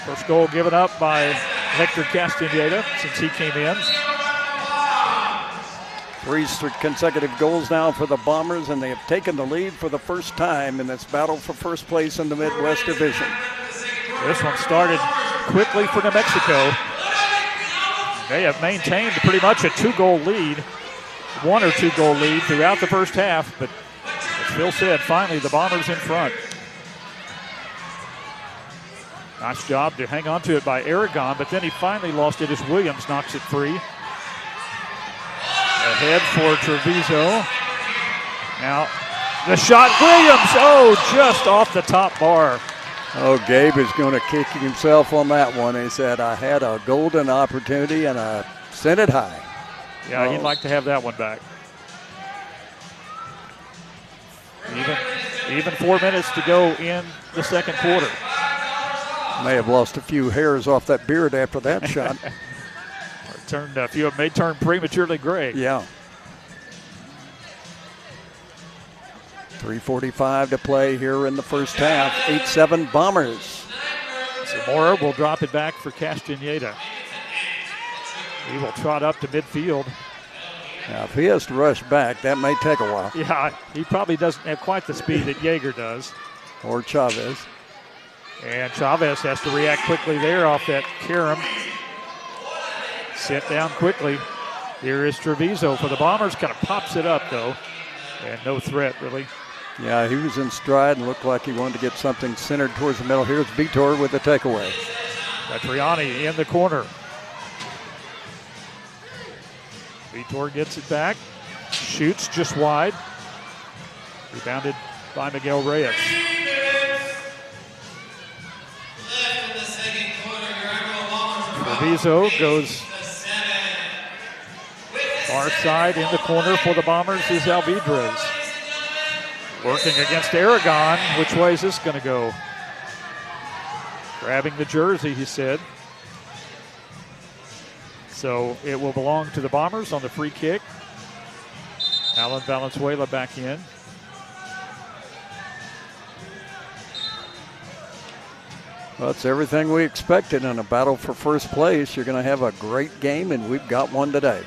First goal given up by Hector Castaneda since he came in. 3 consecutive goals now for the Bombers, and they have taken the lead for the first time in this battle for first place in the Midwest Division. This one started quickly for New Mexico. They have maintained pretty much a 2-goal lead, 1 or 2 goal lead throughout the first half, but as Phil said, finally the Bombers in front. Nice job to hang on to it by Aragon, but then he finally lost it as Williams knocks it free. Ahead for Treviso. Now the shot, Williams, just off the top bar. Oh, Gabe is going to kick himself on that one. He said, I had a golden opportunity and I sent it high. Yeah, he'd like to have that one back. Even 4 minutes to go in the second quarter. May have lost a few hairs off that beard after that shot. A few of them may turn prematurely gray. Yeah. 3:45 to play here in the first half. 8-7 Bombers. Zamora will drop it back for Castaneda. He will trot up to midfield. Now, if he has to rush back, that may take a while. Yeah, he probably doesn't have quite the speed that Yeager does. Or Chavez. And Chavez has to react quickly there off that carom. Sit down quickly. Here is Treviso for the Bombers. Kind of pops it up, though. And no threat, really. Yeah, he was in stride and looked like he wanted to get something centered towards the middle. Here's Vitor with the takeaway. Catriani in the corner. Vitor gets it back. Shoots just wide. Rebounded by Miguel Reyes. Treviso goes far side. In the corner for the Bombers is Alvidrez. Working against Aragon. Which way is this going to go? Grabbing the jersey, he said. So it will belong to the Bombers on the free kick. Alan Valenzuela back in. Well, it's everything we expected in a battle for first place. You're going to have a great game, and we've got one today.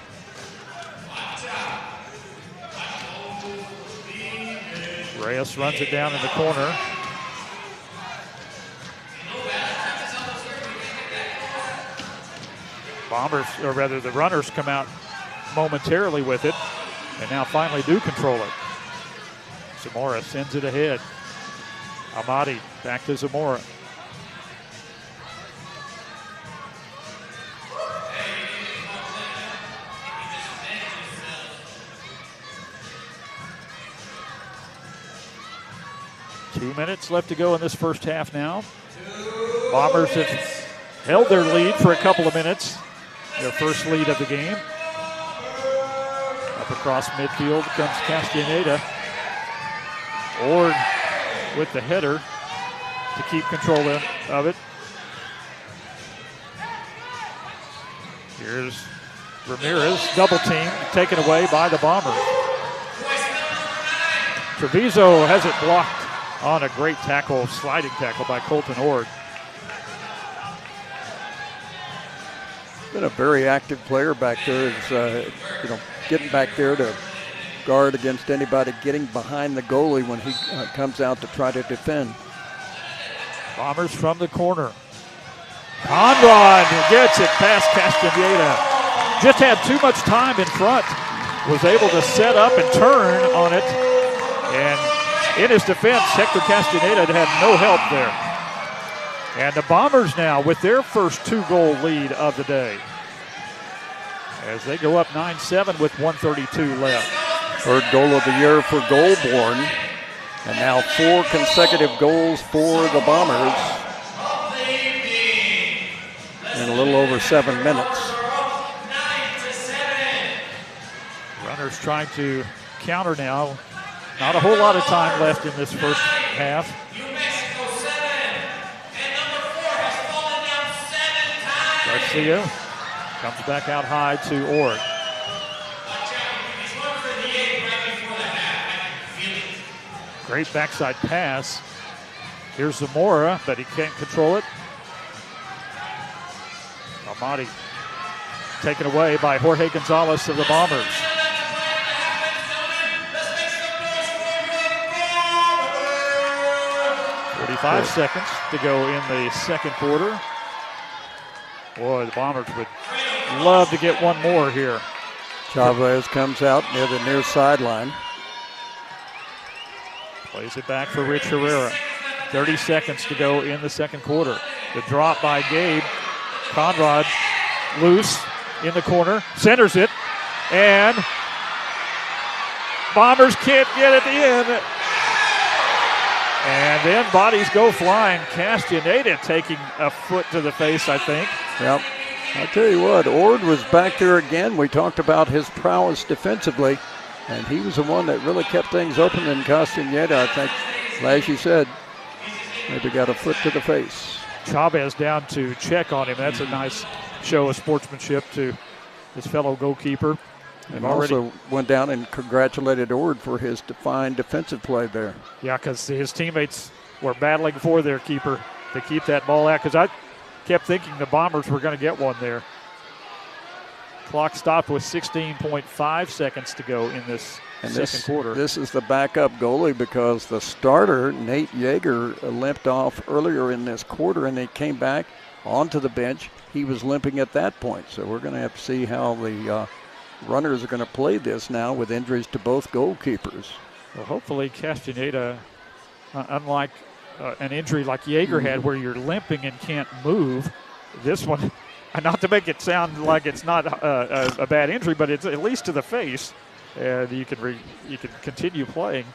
Reyes runs it down in the corner. Bombers, or rather the runners, come out momentarily with it and now finally do control it. Zamora sends it ahead. Amati back to Zamora. Two minutes left to go in this first half now. Bombers have held their lead for a couple of minutes. Their first lead of the game. Up across midfield comes Castaneda. Ord with the header to keep control of it. Here's Ramirez, double team, taken away by the Bombers. Treviso has it blocked on a great tackle, sliding tackle by Colton Ord. Been a very active player back there. Is getting back there to guard against anybody, getting behind the goalie when he comes out to try to defend. Bombers from the corner. Conrad gets it past Castaneda. Just had too much time in front. Was able to set up and turn on it. And in his defense, Hector Castaneda had no help there. And the Bombers now with their first 2-goal lead of the day, as they go up 9-7 with 1:32 left. Third goal of the year for Goulbourne, and now 4 consecutive goals for the Bombers in a little over 7 minutes. Runners trying to counter now. Not a whole lot of time left in this first half. Garcia comes back out high to Ord. Great backside pass. Here's Zamora, but he can't control it. Amati taken away by Jorge Gonzalez of the Bombers. 45 seconds to go in the second quarter. Boy, the Bombers would love to get one more here. Chavez comes out near the near sideline. Plays it back for Rich Herrera. 30 seconds to go in the second quarter. The drop by Gabe. Conrad loose in the corner. Centers it. And Bombers can't get at the end. And then bodies go flying. Castaneda taking a foot to the face, I think. Yep. I'll tell you what, Ord was back there again. We talked about his prowess defensively, and he was the one that really kept things open. And Castaneda, I think, as you said, maybe got a foot to the face. Chavez down to check on him. That's a nice show of sportsmanship to his fellow goalkeeper. And also went down and congratulated Ord for his fine defensive play there. Yeah, because his teammates were battling for their keeper to keep that ball out, because I kept thinking the Bombers were going to get one there. Clock stopped with 16.5 seconds to go in this second quarter. This is the backup goalie, because the starter, Nate Yeager, limped off earlier in this quarter, and he came back onto the bench. He was limping at that point, so we're going to have to see how the runners are going to play this now with injuries to both goalkeepers. Well, hopefully Castaneda, unlike an injury like Yeager had where you're limping and can't move, this one, not to make it sound like it's not a bad injury, but it's at least to the face, and you can continue playing.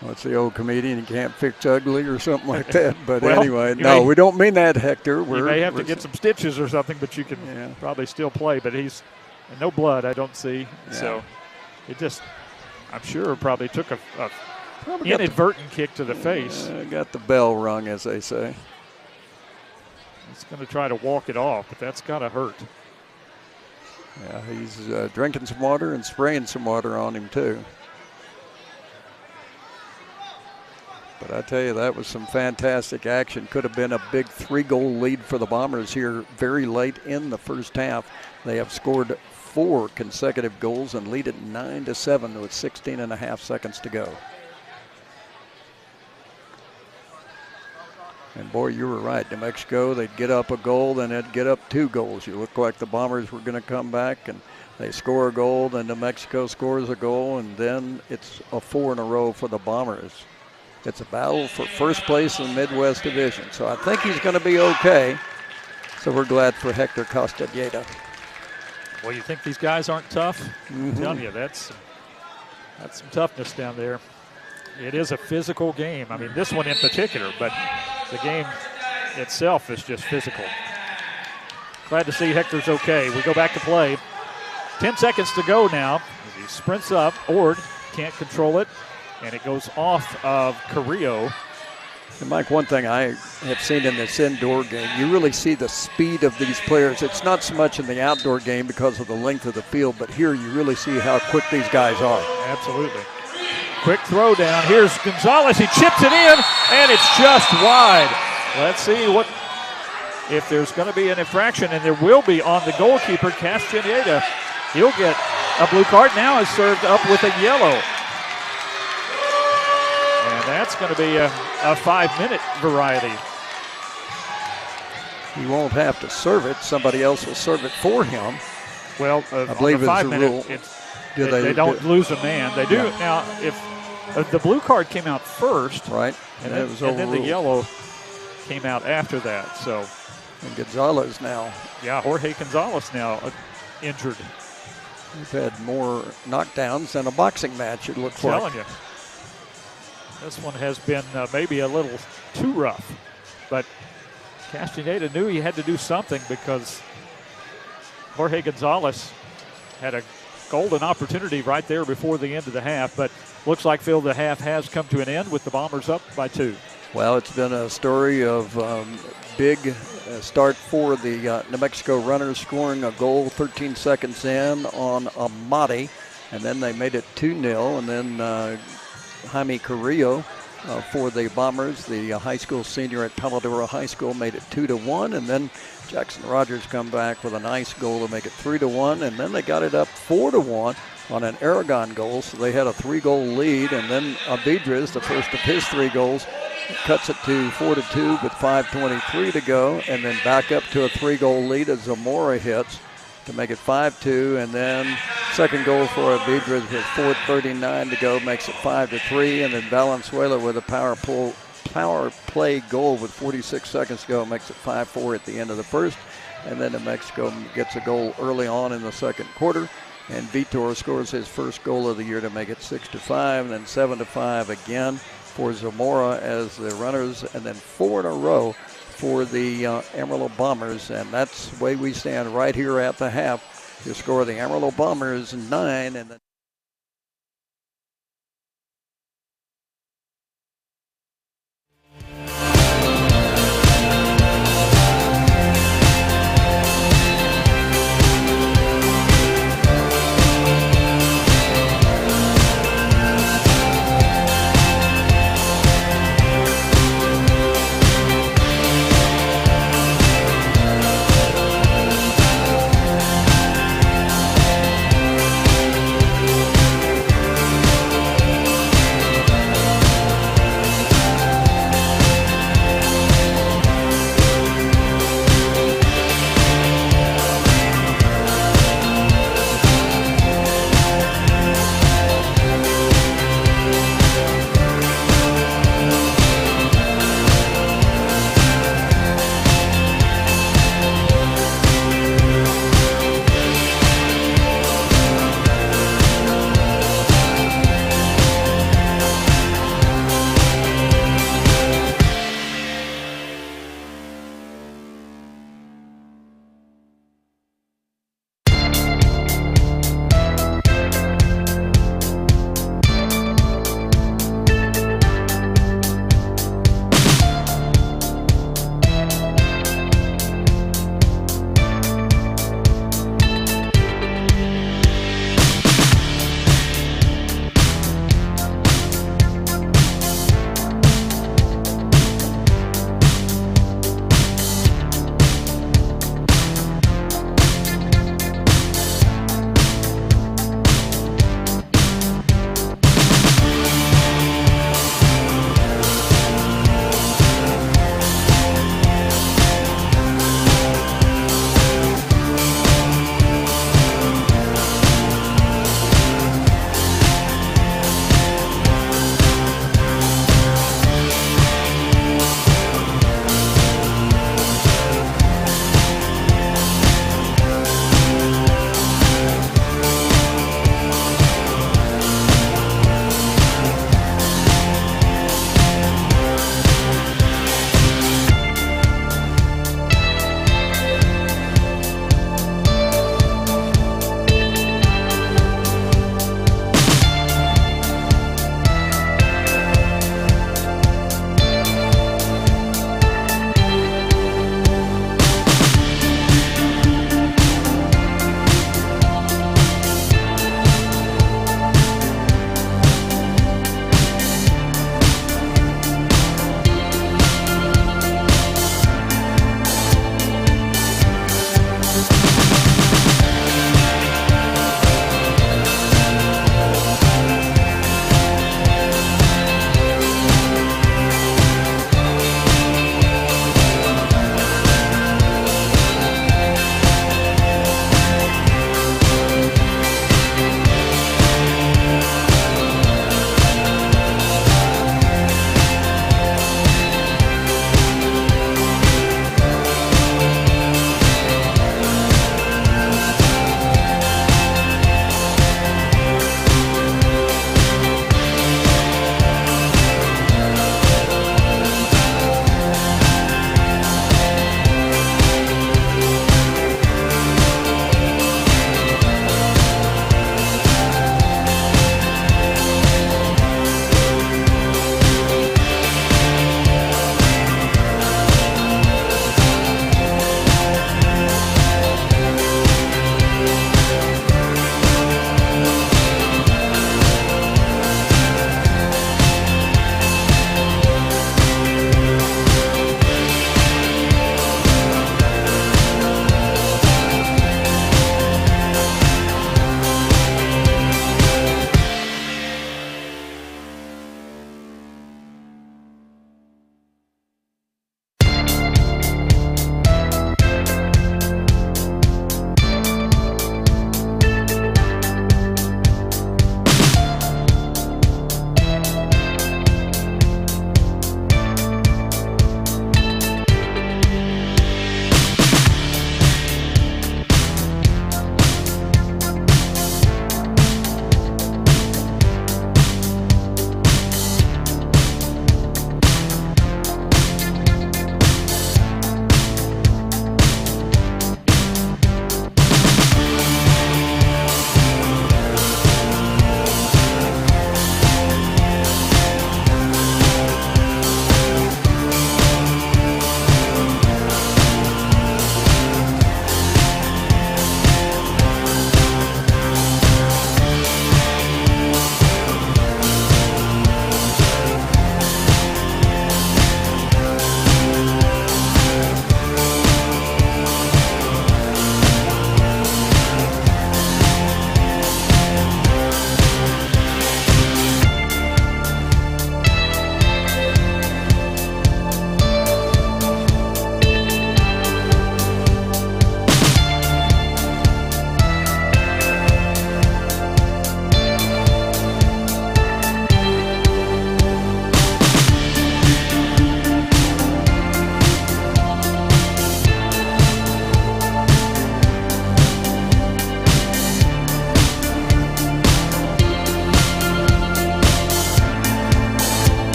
Well, it's the old comedian, you can't fix ugly or something like that. But well, anyway, no, we don't mean that, Hector. You may have to get some stitches or something, but you can probably still play. But he's no blood, I don't see. Yeah. So it just, I'm sure, probably took a inadvertent kick to the face. Got the bell rung, as they say. He's going to try to walk it off, but that's got to hurt. Yeah, he's drinking some water and spraying some water on him, too. But I tell you, that was some fantastic action. Could have been a big 3-goal lead for the Bombers here very late in the first half. They have scored 4 consecutive goals and lead it 9-7 with 16.5 seconds to go. And boy, you were right. New Mexico, they'd get up a goal, then they'd get up 2 goals. You look like the Bombers were going to come back, and they score a goal, then New Mexico scores a goal, and then it's a 4 in a row for the Bombers. It's a battle for first place in the Midwest Division. So I think he's going to be okay. So we're glad for Hector Castaneda. Well, you think these guys aren't tough? I'm telling you, that's some toughness down there. It is a physical game. I mean, this one in particular, but the game itself is just physical. Glad to see Hector's okay. We go back to play. 10 seconds to go now as he sprints up. Ord can't control it, and it goes off of Carrillo. And Mike, one thing I have seen in this indoor game, you really see the speed of these players. It's not so much in the outdoor game because of the length of the field, but here you really see how quick these guys are. Absolutely. Quick throw down. Here's Gonzalez. He chips it in, and it's just wide. Let's see if there's going to be an infraction, and there will be on the goalkeeper, Castaneda. He'll get a blue card. Now is served up with a yellow. And that's going to be a 5-minute variety. He won't have to serve it. Somebody else will serve it for him. Well, I believe it's a rule. They don't lose a man. They do. Yeah. Now, if the blue card came out first, right, and then the yellow came out after that. So, and Gonzalez now. Yeah, Jorge Gonzalez now injured. We've had more knockdowns than a boxing match, it looks I'm like. telling you. This one has been maybe a little too rough. But Castaneda knew he had to do something because Jorge Gonzalez had a golden opportunity right there before the end of the half. But looks like, Phil, the half has come to an end with the Bombers up by 2. Well, it's been a story of big start for the New Mexico Runners, scoring a goal 13 seconds in on Amati, and then they made it 2-0, and then Jaime Carrillo for the Bombers, the high school senior at Paladora High School, made it 2-1, and then Jackson Rogers come back with a nice goal to make it 3-1, and then they got it up 4-1 on an Aragon goal, so they had a 3-goal lead, and then Avidres, the first of his 3 goals, cuts it to 4-2 with 5:23 to go, and then back up to a 3-goal lead as Zamora hits to make it 5-2, and then second goal for Avidres with 4:39 to go makes it 5-3, and then Valenzuela with a power play goal with 46 seconds to go makes it 5-4 at the end of the first, and then New Mexico gets a goal early on in the second quarter, and Vitor scores his first goal of the year to make it 6-5, and then 7-5 again for Zamora as the Runners, and then 4 in a row for the Amarillo Bombers, and that's the way we stand right here at the half. You score the Amarillo Bombers 9, and then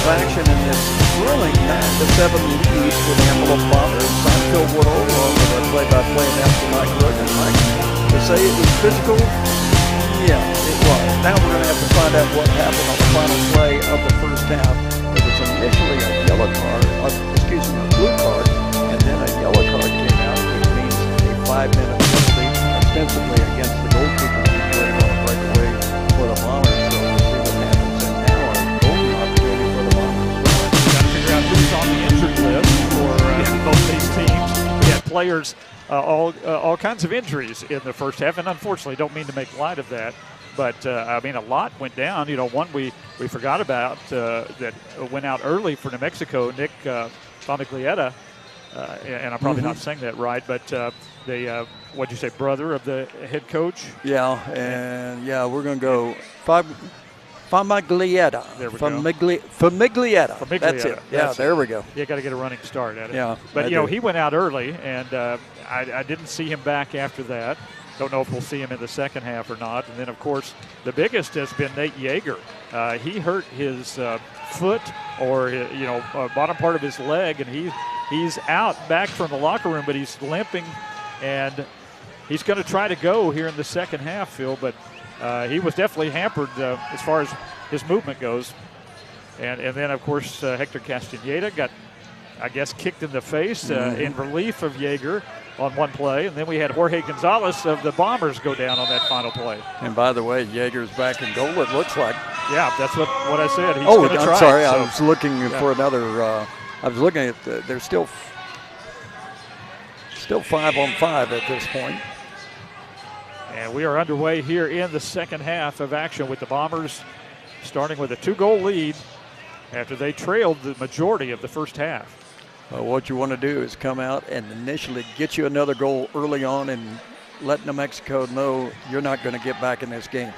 of action in this thrilling 9-7 lead for the Amarillo Bombers. I'm Phil Woodall, along with our play-by-play announcer Mike Rogan. Mike, to say it was physical, yeah, it was. Now we're going to have to find out what happened on the final play of the first half. There was initially a yellow card, a blue card, and then a yellow card came out, which means a 5-minute penalty, ostensibly against the goalkeeper who's playing on a breakaway for the Bombers. So we'll see what happens. And now a golden opportunity for the Bombers. Got to figure out who's on the injured list for both these teams. We had players, all kinds of injuries in the first half, and unfortunately, don't mean to make light of that. But, I mean, a lot went down. You know, one we forgot about that went out early for New Mexico, Nick Fontaglietta, and I'm probably not saying that right, but the, what'd you say, brother of the head coach? Yeah, and, we're going to go Famiglietta. There we go. Famiglietta. That's it. Yeah, That's there it. we go. You got to get a running start at it. Yeah, But, he went out early, and I didn't see him back after that. Don't know if we'll see him in the second half or not. And then, of course, the biggest has been Nate Yeager. He hurt his foot or, bottom part of his leg, and he's out back from the locker room, but he's limping, and he's going to try to go here in the second half, Phil, but he was definitely hampered as far as his movement goes. And then, of course, Hector Castaneda got, I guess, kicked in the face in relief of Yeager on one play, and then we had Jorge Gonzalez of the Bombers go down on that final play. And by the way, Yeager's back in goal, it looks like. Yeah, that's what I said. He's going to try. I'm sorry. I was looking for another. I was looking at. There's still 5-on-5 at this point. And we are underway here in the second half of action with the Bombers starting with a 2-goal lead after they trailed the majority of the first half. What you want to do is come out and initially get you another goal early on and let New Mexico know you're not going to get back in this game.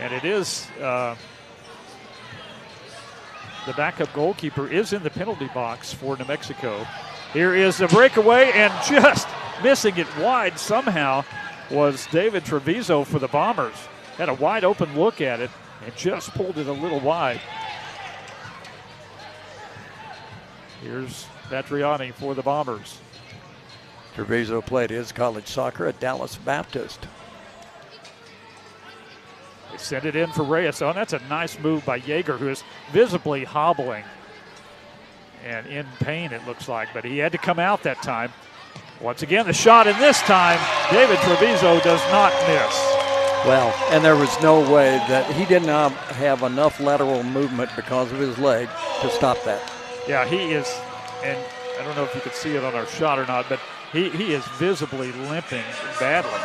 And it is the backup goalkeeper is in the penalty box for New Mexico. Here is a breakaway, and just missing it wide somehow was David Treviso for the Bombers. Had a wide open look at it and just pulled it a little wide. Here's Patriani for the Bombers. Treviso played his college soccer at Dallas Baptist. They send it in for Reyes. Oh, that's a nice move by Yeager, who is visibly hobbling and in pain, it looks like. But he had to come out that time. Once again, the shot, and this time, David Treviso does not miss. Well, and there was no way that he did not have enough lateral movement because of his leg to stop that. Yeah, he is, and I don't know if you could see it on our shot or not, but he is visibly limping badly,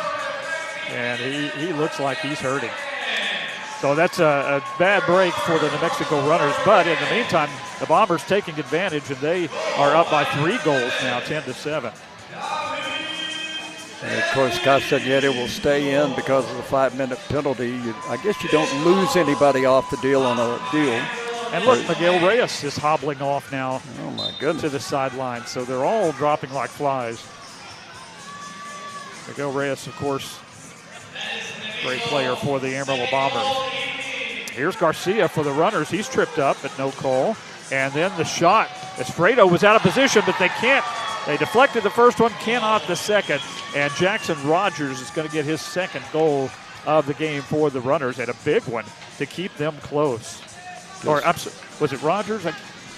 and he looks like he's hurting. So that's a bad break for the New Mexico runners, but in the meantime, the Bombers taking advantage, and they are up by 3 goals now, 10-7. And of course, Castaneda will stay in because of the 5-minute penalty. I guess you don't lose anybody off the deal on a deal. And look, Miguel Reyes is hobbling off now. Oh my goodness. To the sideline. So they're all dropping like flies. Miguel Reyes, of course, great player for the Amarillo Bombers. Here's Garcia for the runners. He's tripped up, but no call. And then the shot. Esfredo was out of position, but they can't. They deflected the first one, cannot the second. And Jackson Rogers is going to get his second goal of the game for the runners, and a big one to keep them close. Or was it Rogers?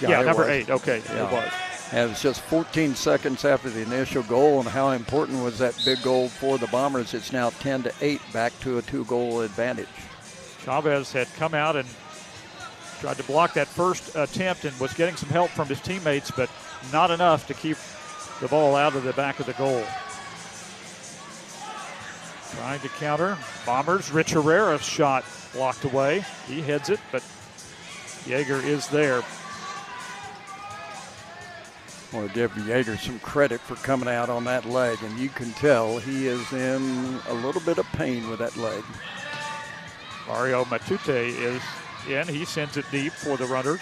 Yeah, number was. 8. Okay, yeah. It was. And it was just 14 seconds after the initial goal, and how important was that big goal for the Bombers? It's now 10-8, back to a 2-goal advantage. Chavez had come out and tried to block that first attempt and was getting some help from his teammates, but not enough to keep the ball out of the back of the goal. Trying to counter. Bombers, Rich Herrera's shot blocked away. He heads it, but Yeager is there. I want to give Yeager some credit for coming out on that leg, and you can tell he is in a little bit of pain with that leg. Mario Matute is in. He sends it deep for the runners.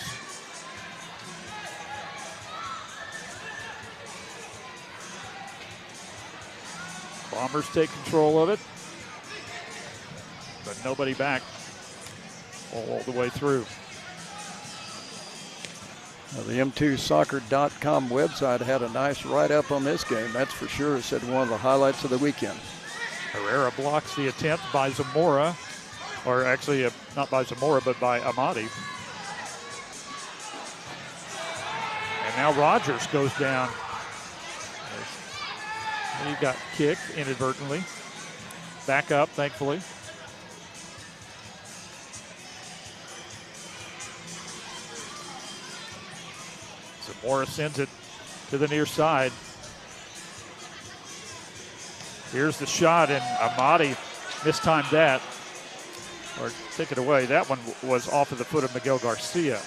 Bombers take control of it, but nobody back all the way through. The M2Soccer.com website had a nice write-up on this game, that's for sure. It said one of the highlights of the weekend. Herrera blocks the attempt by Zamora, or actually not by Zamora, but by Amati. And now Rogers goes down. He got kicked inadvertently. Back up, thankfully. Zamora sends it to the near side. Here's the shot, and Amati mistimed that, or took it away. That one was off of the foot of Miguel Garcia.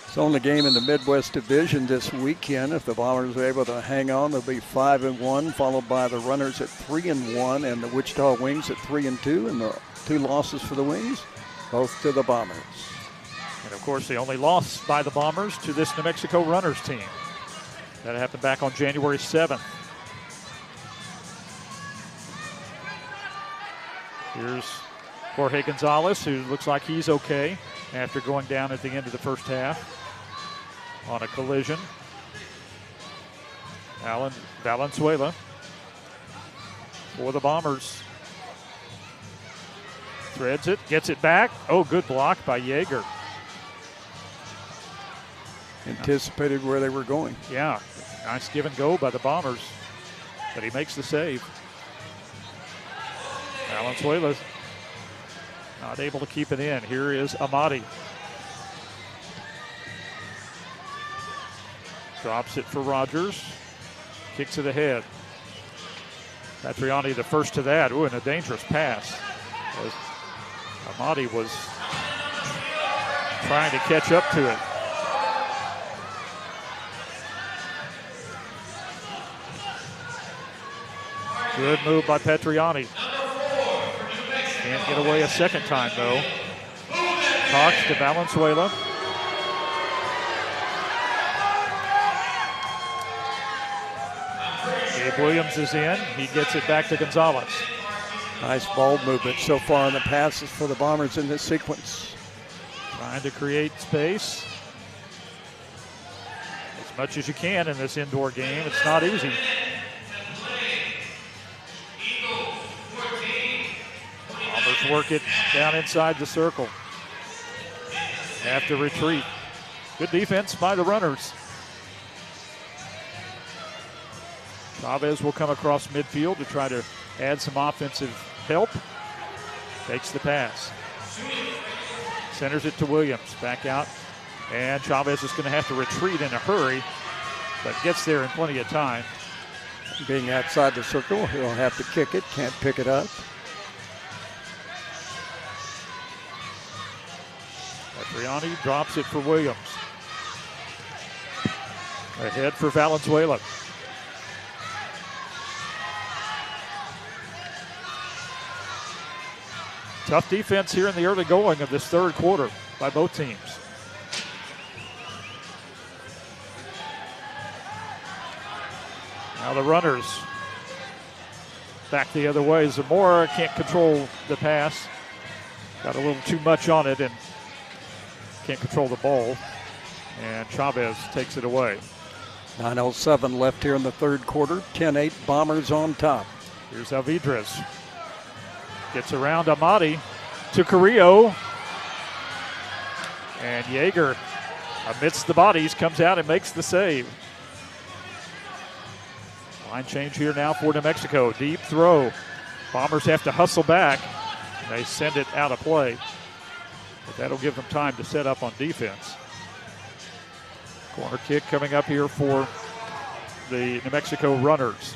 It's only game in the Midwest Division this weekend. If the Bombers are able to hang on, they'll be 5-1, followed by the Runners at 3-1, and the Wichita Wings at 3-2, and the 2 losses for the Wings, both to the Bombers. And of course, the only loss by the Bombers to this New Mexico Runners team. That happened back on January 7th. Here's Jorge Gonzalez, who looks like he's okay after going down at the end of the first half on a collision. Alan Valenzuela for the Bombers. Threads it, gets it back. Oh, good block by Yeager. Anticipated where they were going. Yeah, nice give and go by the Bombers, but he makes the save. Valenzuela not able to keep it in. Here is Amati. Drops it for Rogers. Kicks it ahead. Patriani the first to that. Ooh, and a dangerous pass. As Amati was trying to catch up to it. Good move by Petriani. Can't get away a second time, though. Cox to Valenzuela. Gabe Williams is in. He gets it back to Gonzalez. Nice ball movement so far in the passes for the Bombers in this sequence. Trying to create space as much as you can in this indoor game. It's not easy. Bombers work it down inside the circle. Have to retreat. Good defense by the Runners. Chavez will come across midfield to try to add some offensive help. Takes the pass. Centers it to Williams. Back out. And Chavez is going to have to retreat in a hurry, but gets there in plenty of time. Being outside the circle, he'll have to kick it. Can't pick it up. Patriani drops it for Williams. Ahead for Valenzuela. Tough defense here in the early going of this third quarter by both teams. Now the Runners back the other way. Zamora can't control the pass. Got a little too much on it and can't control the ball. And Chavez takes it away. 9:07 left here in the third quarter. 10-8 Bombers on top. Here's Alvidrez. Gets around Amati to Carrillo. And Yeager, amidst the bodies, comes out and makes the save. Line change here now for New Mexico. Deep throw. Bombers have to hustle back. They send it out of play. But that'll give them time to set up on defense. Corner kick coming up here for the New Mexico Runners.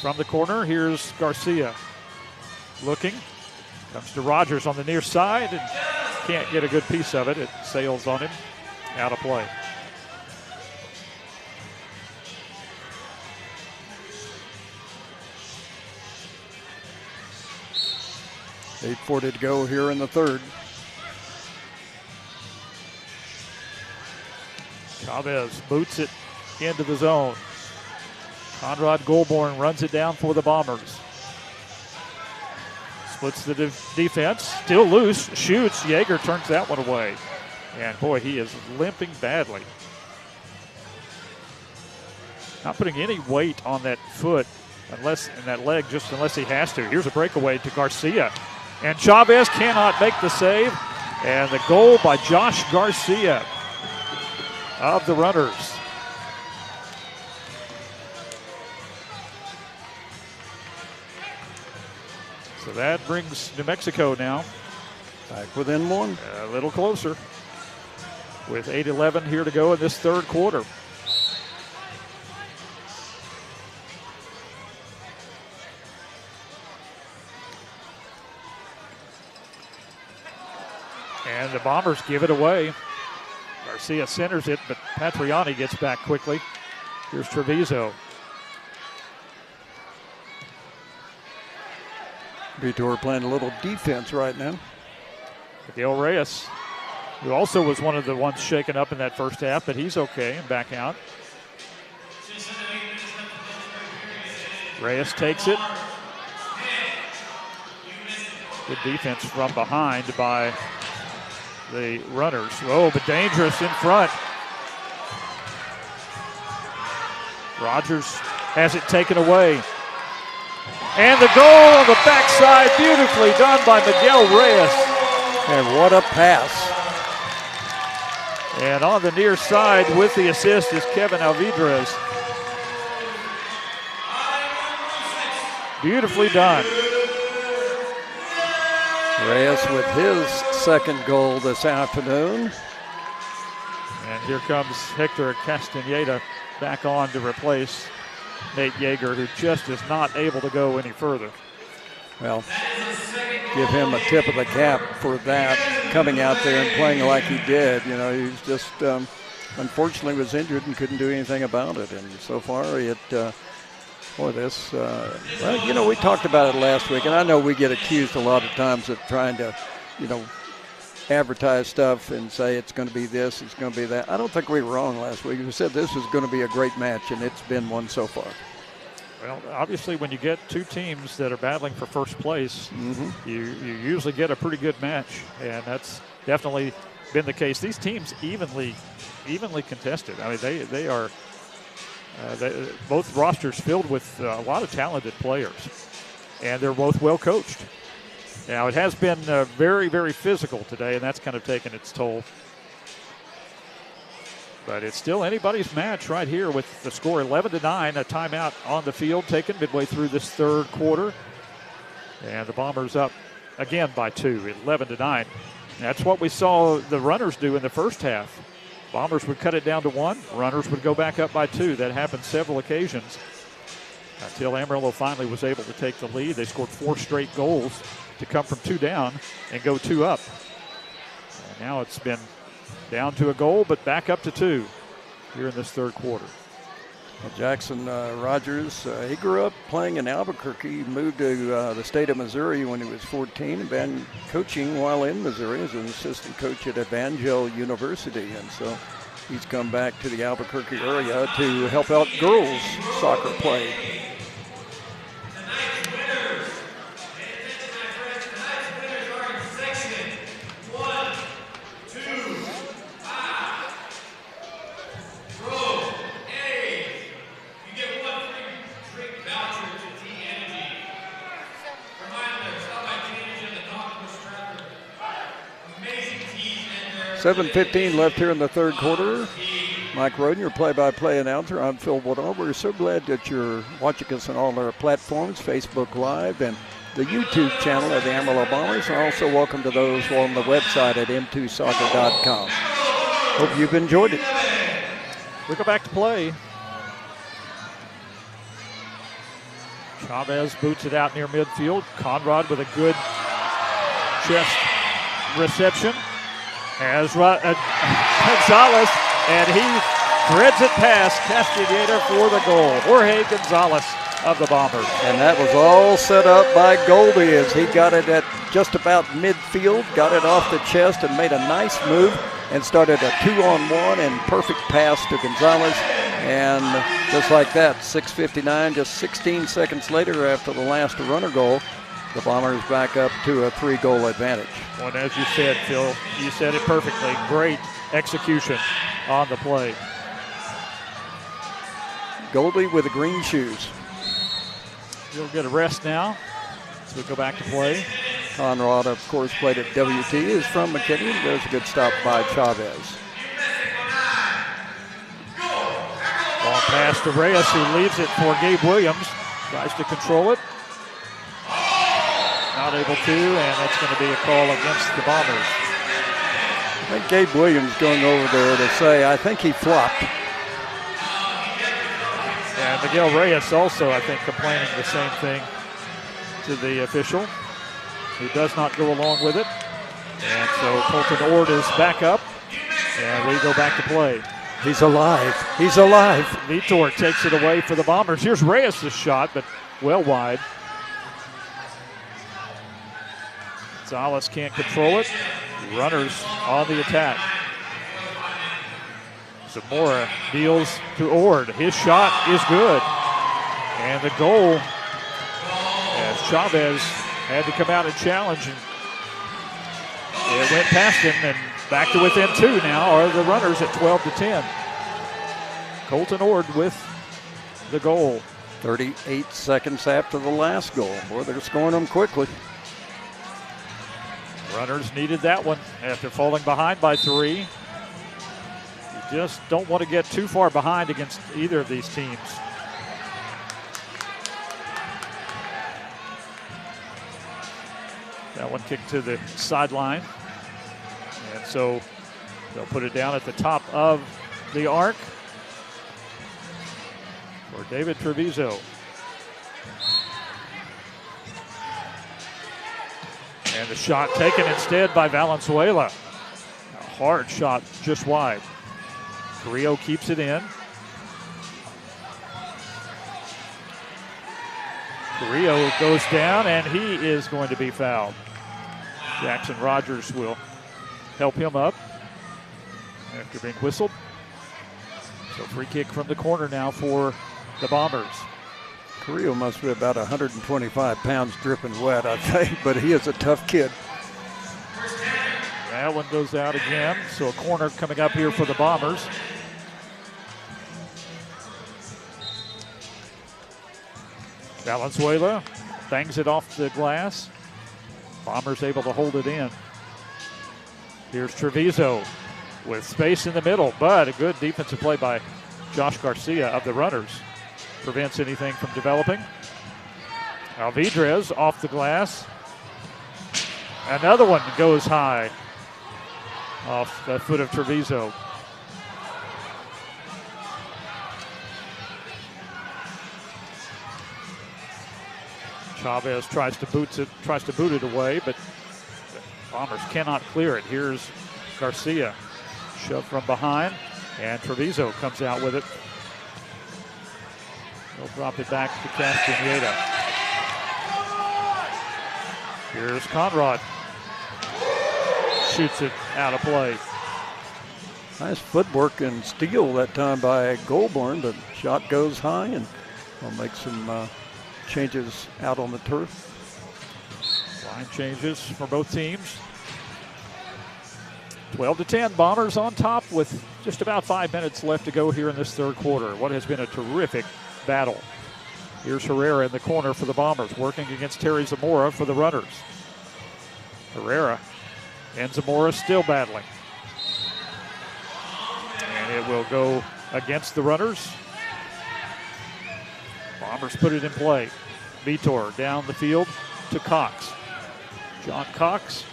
From the corner, here's Garcia. Looking. Comes to Rogers on the near side and can't get a good piece of it. It sails on him. Out of play. .8:40 to go here in the third. Chavez boots it into the zone. Conrad Goulbourne runs it down for the Bombers. splits the defense, still loose, shoots. Yeager turns that one away. And boy, he is limping badly. Not putting any weight on that foot in that leg, just unless he has to. Here's a breakaway to Garcia. And Chavez cannot make the save. And the goal by Josh Garcia of the Runners. So that brings New Mexico now Back within one. a little closer with 8:11 here to go in this third quarter. And the Bombers give it away. Garcia centers it, but Patriani gets back quickly. Here's Treviso. Vitor playing a little defense right now. Miguel Reyes, who also was one of the ones shaken up in that first half, but he's okay and back out. Reyes takes it. Good defense from behind by the Runners. Oh, but dangerous in front. Rogers has it taken away. And the goal on the backside, beautifully done by Miguel Reyes. And what a pass. And on the near side with the assist is Kevin Alvidrez. Beautifully done. Reyes with his second goal this afternoon. And here comes Hector Castaneda back on to replace Nate Yeager, who just is not able to go any further. Well, give him a tip of the cap for that, coming out there and playing like he did. You know, he's just unfortunately was injured and couldn't do anything about it. And so far, well, you know, we talked about it last week, and I know we get accused a lot of times of trying to, you know, advertise stuff and say it's going to be this, it's going to be that. I don't think we were wrong last week. We said this was going to be a great match, and it's been one so far. Well, obviously, when you get two teams that are battling for first place, you usually get a pretty good match, and that's definitely been the case. These teams evenly contested. I mean, they are both rosters filled with a lot of talented players, and they're both well coached. Now, it has been very, very physical today, and that's kind of taken its toll. But it's still anybody's match right here with the score 11-9, a timeout on the field taken midway through this third quarter. And the Bombers up again by 2, 11-9. That's what we saw the Runners do in the first half. Bombers would cut it down to 1. Runners would go back up by 2. That happened several occasions until Amarillo finally was able to take the lead. They scored 4 straight goals to come from 2 down and go 2 up. And now it's been down to a goal, but back up to 2 here in this third quarter. Well, Jackson Rogers, he grew up playing in Albuquerque. He moved to the state of Missouri when he was 14 and been coaching while in Missouri as an assistant coach at Evangel University. And so he's come back to the Albuquerque area to help out girls soccer play. .7:15 left here in the third quarter. Mike Roden, your play-by-play announcer. I'm Phil Woodall. We're so glad that you're watching us on all our platforms, Facebook Live and the YouTube channel of the Amarillo Bombers. And also welcome to those on the website at m2soccer.com. Hope you've enjoyed it. We go back to play. Chavez boots it out near midfield. Conrad with a good chest reception. As Gonzalez, and he threads it past Castaneda for the goal. Jorge Gonzalez of the Bombers. And that was all set up by Goldie as he got it at just about midfield, got it off the chest and made a nice move and started a 2-on-1 and perfect pass to Gonzalez. And just like that, 6:59, just 16 seconds later after the last runner goal, The Bombers back up to a 3-goal advantage. Well, and as you said, Phil, you said it perfectly. Great execution on the play. Goldie with the green shoes. You'll get a rest now as we go back to play. Conrad, of course, played at WT, is from McKinney. There's a good stop by Chavez. Long pass to Reyes, who leaves it for Gabe Williams. Tries to control it. Not able to, and that's going to be a call against the Bombers. I think Gabe Williams going over there to say, I think he flopped. And Miguel Reyes also, I think, complaining the same thing to the official, who does not go along with it. And so Colton Ord is back up, and we go back to play. He's alive. He's alive. Vitor takes it away for the Bombers. Here's Reyes' shot, but well wide. Gonzalez can't control it. Runners on the attack. Zamora deals to Ord. His shot is good. And the goal, as Chavez had to come out and challenge, and it went past him, and back to within 2 now are the Runners at 12-10. Colton Ord with the goal. 38 seconds after the last goal. Boy, they're scoring them quickly. Runners needed that one after falling behind by 3. You just don't want to get too far behind against either of these teams. That one kicked to the sideline. And so they'll put it down at the top of the arc for David Treviso. And the shot taken instead by Valenzuela. A hard shot just wide. Carrillo keeps it in. Carrillo goes down, and he is going to be fouled. Jackson Rogers will help him up after being whistled. So free kick from the corner now for the Bombers. Carrillo must be about 125 pounds dripping wet, I think, but he is a tough kid. That one goes out again, so a corner coming up here for the Bombers. Valenzuela bangs it off the glass. Bombers able to hold it in. Here's Treviso with space in the middle, but a good defensive play by Josh Garcia of the Runners. Prevents anything from developing. Alvidrez off the glass. Another one goes high off the foot of Treviso. Chavez tries to boot it away, but the Bombers cannot clear it. Here's Garcia, shoved from behind, and Treviso comes out with it. They'll drop it back to Castaneda. Here's Conrad. Shoots it out of play. Nice footwork and steal that time by Goldborn, but shot goes high, and will make some changes out on the turf. Line changes for both teams. 12-10, Bombers on top with just about 5 minutes left to go here in this third quarter. What has been a terrific battle. Here's Herrera in the corner for the Bombers, working against Terry Zamora for the Runners. Herrera and Zamora still battling. And it will go against the Runners. Bombers put it in play. Vitor down the field to Cox. John Cox,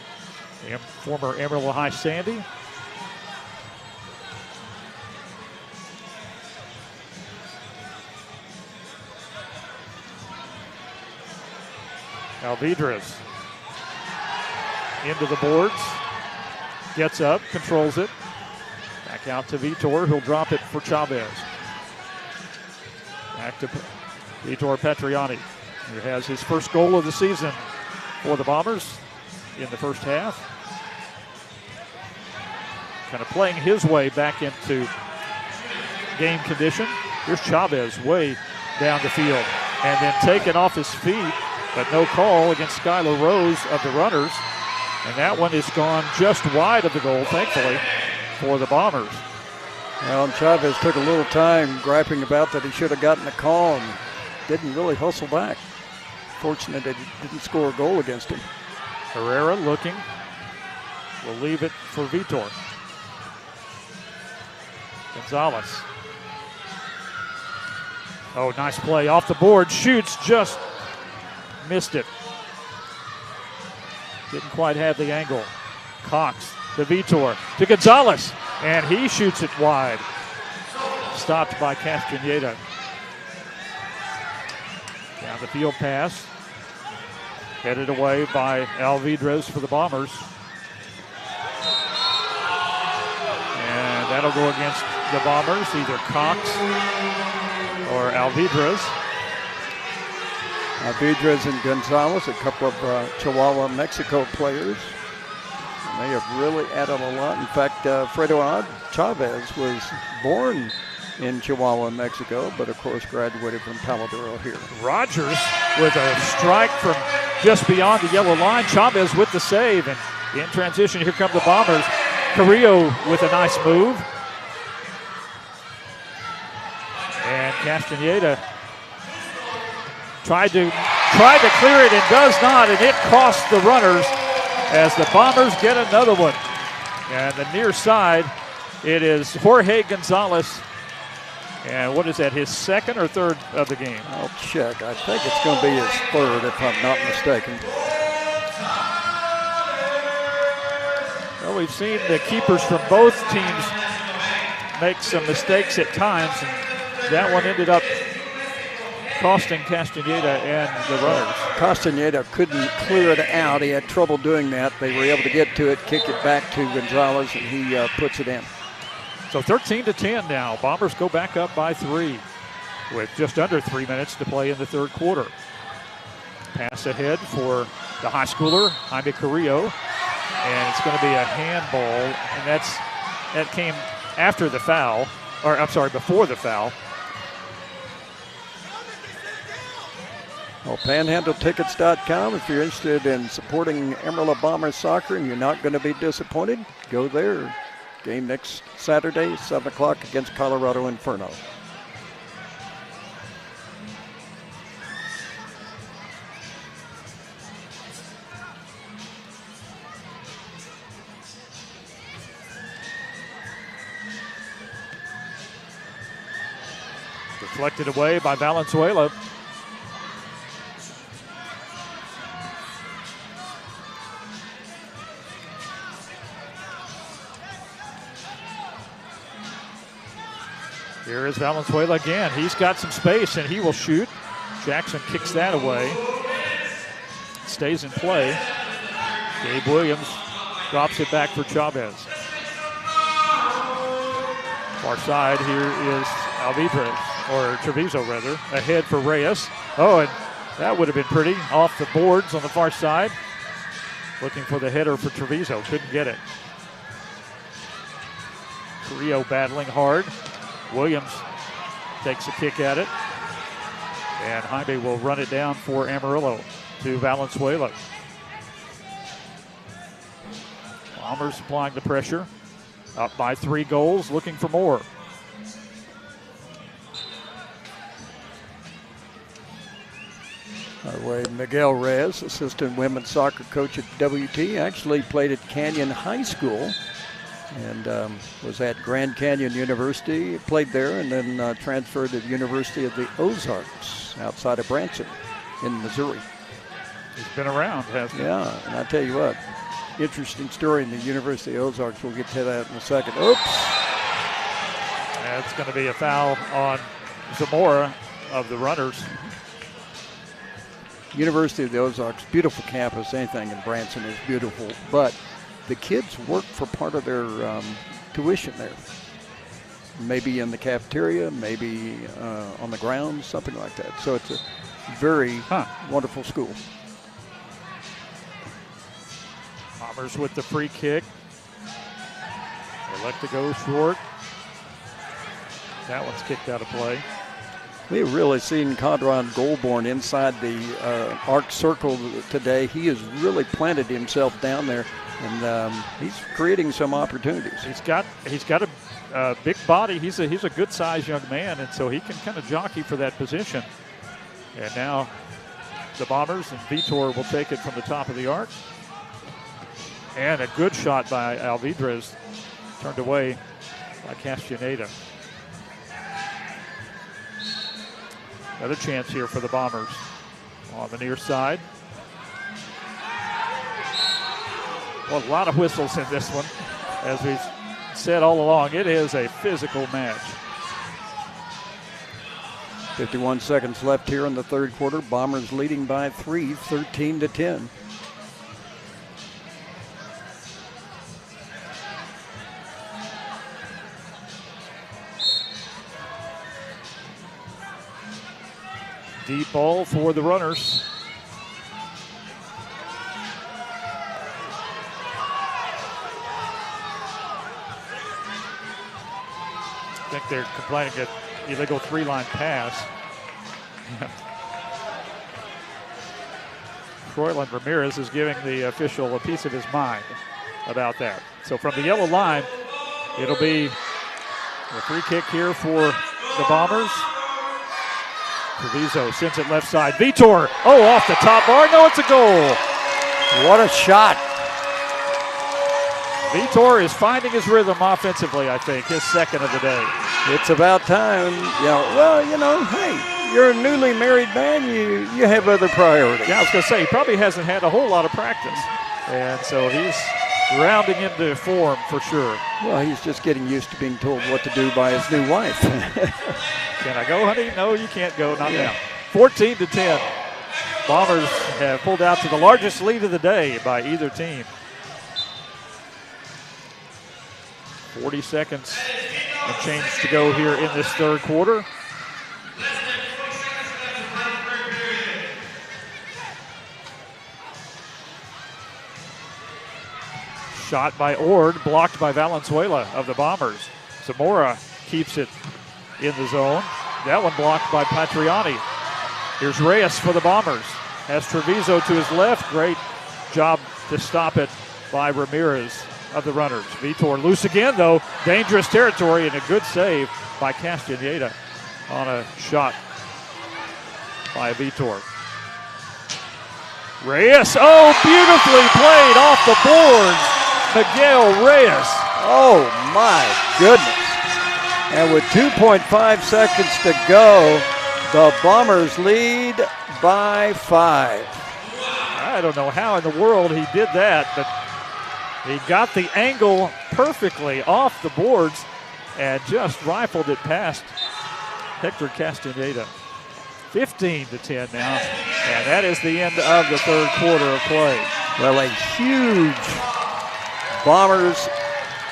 former Amarillo High Sandy. Alvidrez into the boards, gets up, controls it. Back out to Vitor, who'll drop it for Chavez. Back to Vitor Petriani, who has his first goal of the season for the Bombers in the first half. Kind of playing his way back into game condition. Here's Chavez way down the field, and then taken off his feet but no call against Skylar Rose of the Runners. And that one is gone just wide of the goal, thankfully, for the Bombers. Well, and Chavez took a little time griping about that he should have gotten a call and didn't really hustle back. Fortunate that he didn't score a goal against him. Herrera looking. Will leave it for Vitor. Gonzalez. Oh, nice play off the board. Shoots, just missed it. Didn't quite have the angle. Cox to Vitor to Gonzalez, and he shoots it wide. Stopped by Castaneda. Down the field pass. Headed away by Alvidrez for the Bombers. And that'll go against the Bombers, either Cox or Alvidrez. Alvidrez and Gonzalez, a couple of Chihuahua, Mexico players. And they have really added a lot. In fact, Fredo Chavez was born in Chihuahua, Mexico, but of course graduated from Paladuro here. Rogers with a strike from just beyond the yellow line. Chavez with the save, and in transition, here come the Bombers. Carrillo with a nice move. And Castaneda tried to clear it and does not, and it cost the Runners as the Bombers get another one. And the near side, it is Jorge Gonzalez. And what is that, his second or third of the game? I'll check. I think it's going to be his third, if I'm not mistaken. Well, we've seen the keepers from both teams make some mistakes at times, and that one ended up costing Castaneda and the Runners. Castaneda couldn't clear it out. He had trouble doing that. They were able to get to it, kick it back to Gonzalez, and he puts it in. So 13-10 now. Bombers go back up by 3 with just under 3 minutes to play in the third quarter. Pass ahead for the high schooler, Jaime Carrillo, and it's going to be a handball, and that came after the foul, or I'm sorry, before the foul. Well, PanhandleTickets.com. If you're interested in supporting Amarillo Bombers soccer and you're not going to be disappointed, go there. Game next Saturday, 7 o'clock against Colorado Inferno. Deflected away by Valenzuela. Here is Valenzuela again. He's got some space and he will shoot. Jackson kicks that away. Stays in play. Gabe Williams drops it back for Chavez. Far side here is Alvidrez, or Treviso rather, ahead for Reyes. Oh, and that would have been pretty. Off the boards on the far side. Looking for the header for Treviso. Couldn't get it. Carrillo battling hard. Williams takes a kick at it. And Jaime will run it down for Amarillo to Valenzuela. Bombers applying the pressure. Up by 3 goals, looking for more. By the way, Miguel Reyes, assistant women's soccer coach at WT, actually played at Canyon High School and was at Grand Canyon University, played there, and then transferred to the University of the Ozarks outside of Branson in Missouri. He's been around, hasn't he? Yeah, and I tell you what, interesting story in the University of Ozarks. We'll get to that in a second. Oops. That's going to be a foul on Zamora of the Runners. University of the Ozarks, beautiful campus. Anything in Branson is beautiful, but the kids work for part of their tuition there. Maybe in the cafeteria, maybe on the grounds, something like that. So it's a very wonderful school. Bombers with the free kick. They let it go short. That one's kicked out of play. We've really seen Conrad Goldborn inside the arc circle today. He has really planted himself down there, and he's creating some opportunities. He's got a big body. He's a good-sized young man, and so he can kind of jockey for that position. And now the Bombers and Vitor will take it from the top of the arc. And a good shot by Alvidrez, turned away by Castaneda. Another chance here for the Bombers on the near side. Well, a lot of whistles in this one. As we've said all along, it is a physical match. 51 seconds left here in the third quarter. Bombers leading by 3, 13-10. Deep ball for the runners. I think they're complaining that illegal three-line pass. Froylan Ramirez is giving the official a piece of his mind about that. So from the yellow line, it'll be a free kick here for the Bombers. Treviso sends it left side. Vitor, off the top bar. No, it's a goal. What a shot. Vitor is finding his rhythm offensively, I think, his second of the day. It's about time. Hey, you're a newly married man. You have other priorities. Yeah, I was going to say, he probably hasn't had a whole lot of practice. And so he's rounding into form for sure. Well, he's just getting used to being told what to do by his new wife. Can I go, honey? No, you can't go. Not now. 14-10. Bombers have pulled out to the largest lead of the day by either team. 40 seconds and change to go here in this third quarter. Shot by Ord, blocked by Valenzuela of the Bombers. Zamora keeps it in the zone. That one blocked by Patriani. Here's Reyes for the Bombers. Has Treviso to his left. Great job to stop it by Ramirez of the runners. Vitor loose again, though. Dangerous territory and a good save by Castaneda on a shot by Vitor. Reyes, beautifully played off the boards. Miguel Reyes. Oh, my goodness. And with 2.5 seconds to go, the Bombers lead by 5. I don't know how in the world he did that, but he got the angle perfectly off the boards and just rifled it past Hector Castaneda. 15-10 now, and that is the end of the third quarter of play. Well, a huge Bombers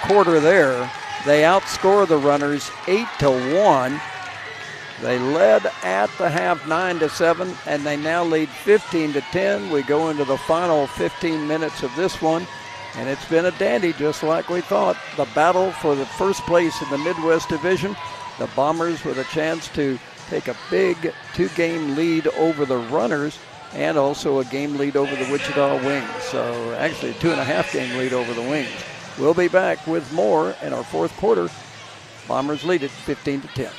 quarter there. They outscore the runners 8-1. They led at the half 9-7, and they now lead 15-10. We go into the final 15 minutes of this one, and it's been a dandy, just like we thought. The battle for the first place in the Midwest Division. The Bombers with a chance to take a big 2-game lead over the runners and also a game lead over the Wichita Wings. So actually a 2.5-game lead over the Wings. We'll be back with more in our fourth quarter. Bombers lead it 15-10.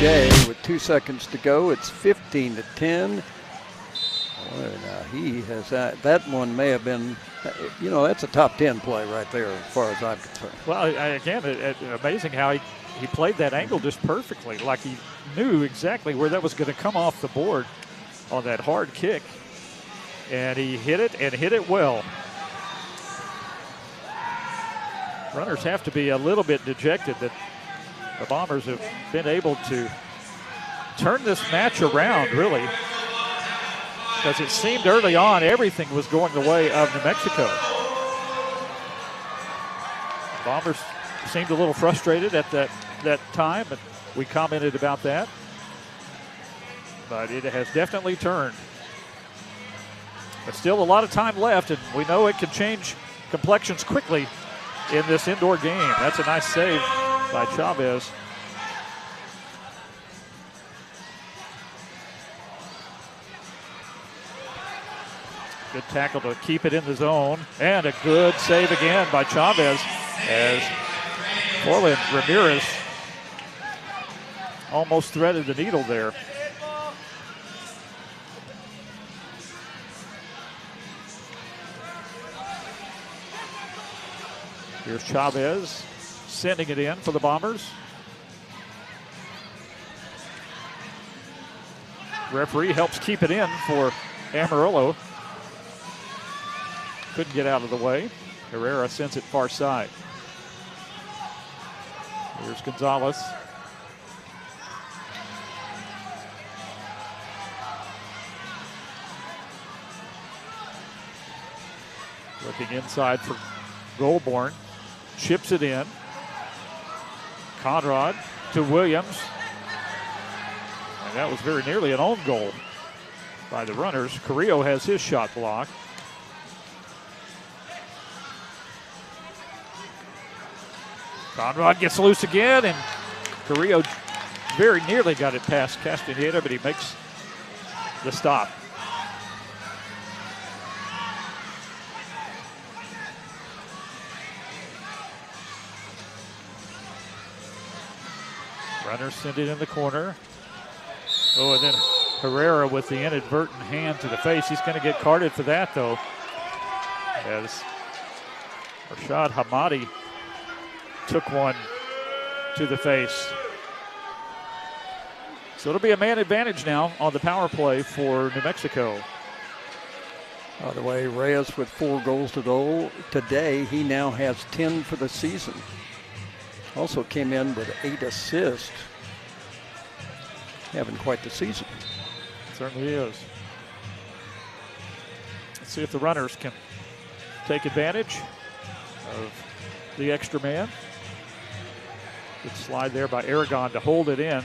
Day with 2 seconds to go. It's 15-10. Well, now he has that one may have been, you know, that's a top 10 play right there as far as I'm concerned. Well, again, amazing how he played that angle just perfectly. Like he knew exactly where that was going to come off the board on that hard kick. And he hit it and hit it well. Runners have to be a little bit dejected that the Bombers have been able to turn this match around, really, because it seemed early on everything was going the way of New Mexico. The Bombers seemed a little frustrated at that time, and we commented about that. But it has definitely turned. But still a lot of time left, and we know it can change complexions quickly in this indoor game. That's a nice save by Chavez. Good tackle to keep it in the zone. And a good save again by Chavez as Orland Ramirez almost threaded the needle there. Here's Chavez sending it in for the Bombers. Referee helps keep it in for Amarillo. Couldn't get out of the way. Herrera sends it far side. Here's Gonzalez. Looking inside for Goldborn. Chips it in. Conrad to Williams. And that was very nearly an own goal by the runners. Carrillo has his shot blocked. Conrad gets loose again, and Carrillo very nearly got it past Castaneda, but he makes the stop. Runners send it in the corner. Oh, and then Herrera with the inadvertent hand to the face. He's going to get carded for that, though, as Rashad Hamadi took one to the face. So it'll be a man advantage now on the power play for New Mexico. By the way, Reyes with 4 goals today. He now has 10 for the season. Also came in with 8 assists. Having quite the season. Certainly is. Let's see if the runners can take advantage of the extra man. Good slide there by Aragon to hold it in.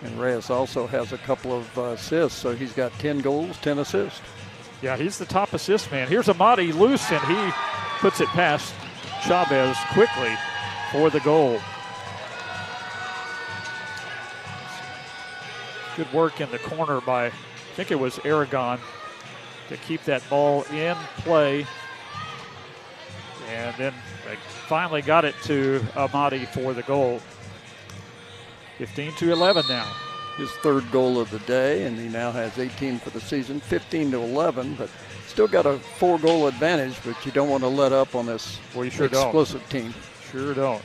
And Reyes also has a couple of assists, so he's got 10 goals, 10 assists. Yeah, he's the top assist man. Here's Amadi loose, and he puts it past Chavez quickly for the goal. Good work in the corner by, I think it was Aragon, to keep that ball in play. And then they finally got it to Amadi for the goal. 15-11 now. His 3rd goal of the day, and he now has 18 for the season, 15-11, but still got a 4-goal advantage, but you don't want to let up on this explosive team. Sure don't.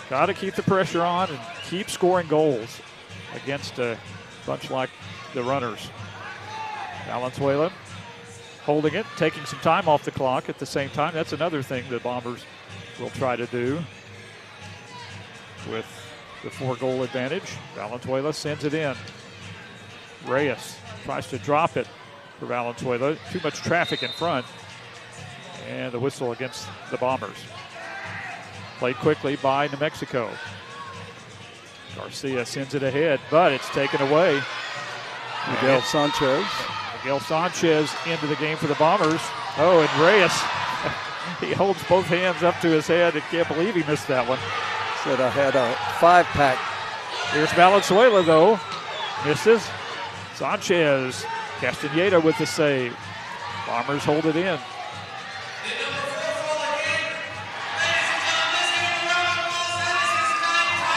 Got to keep the pressure on and keep scoring goals against a bunch like the runners. Valenzuela holding it, taking some time off the clock at the same time. That's another thing the Bombers will try to do with the 4-goal advantage. Valenzuela sends it in. Reyes tries to drop it for Valenzuela. Too much traffic in front. And the whistle against the Bombers. Played quickly by New Mexico. Garcia sends it ahead, but it's taken away. Miguel Sanchez into the game for the Bombers. Oh, and Reyes, he holds both hands up to his head. I can't believe he missed that one. Said I had a 5-pack. Here's Valenzuela, though. Misses. Sanchez. Castaneda with the save. Bombers hold it in.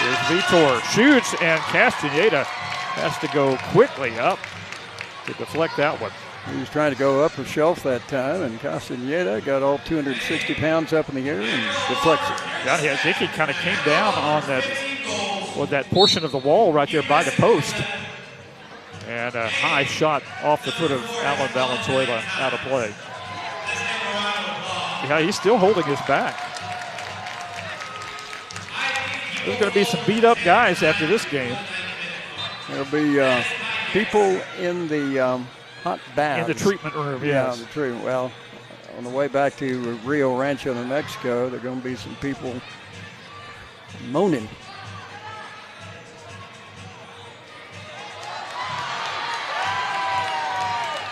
Here's Vitor, shoots, and Castaneda has to go quickly up to deflect that one. He was trying to go upper shelf that time, and Castaneda got all 260 pounds up in the air and deflects it. Yeah, I think he kind of came down on that portion of the wall right there by the post. And a high shot off the foot of Alan Valenzuela out of play. Yeah, he's still holding his back. There's going to be some beat-up guys after this game. There'll be people in the hot baths. In the treatment room, Yeah, yes. the treatment. Well, on the way back to Rio Rancho, New Mexico, there are going to be some people moaning.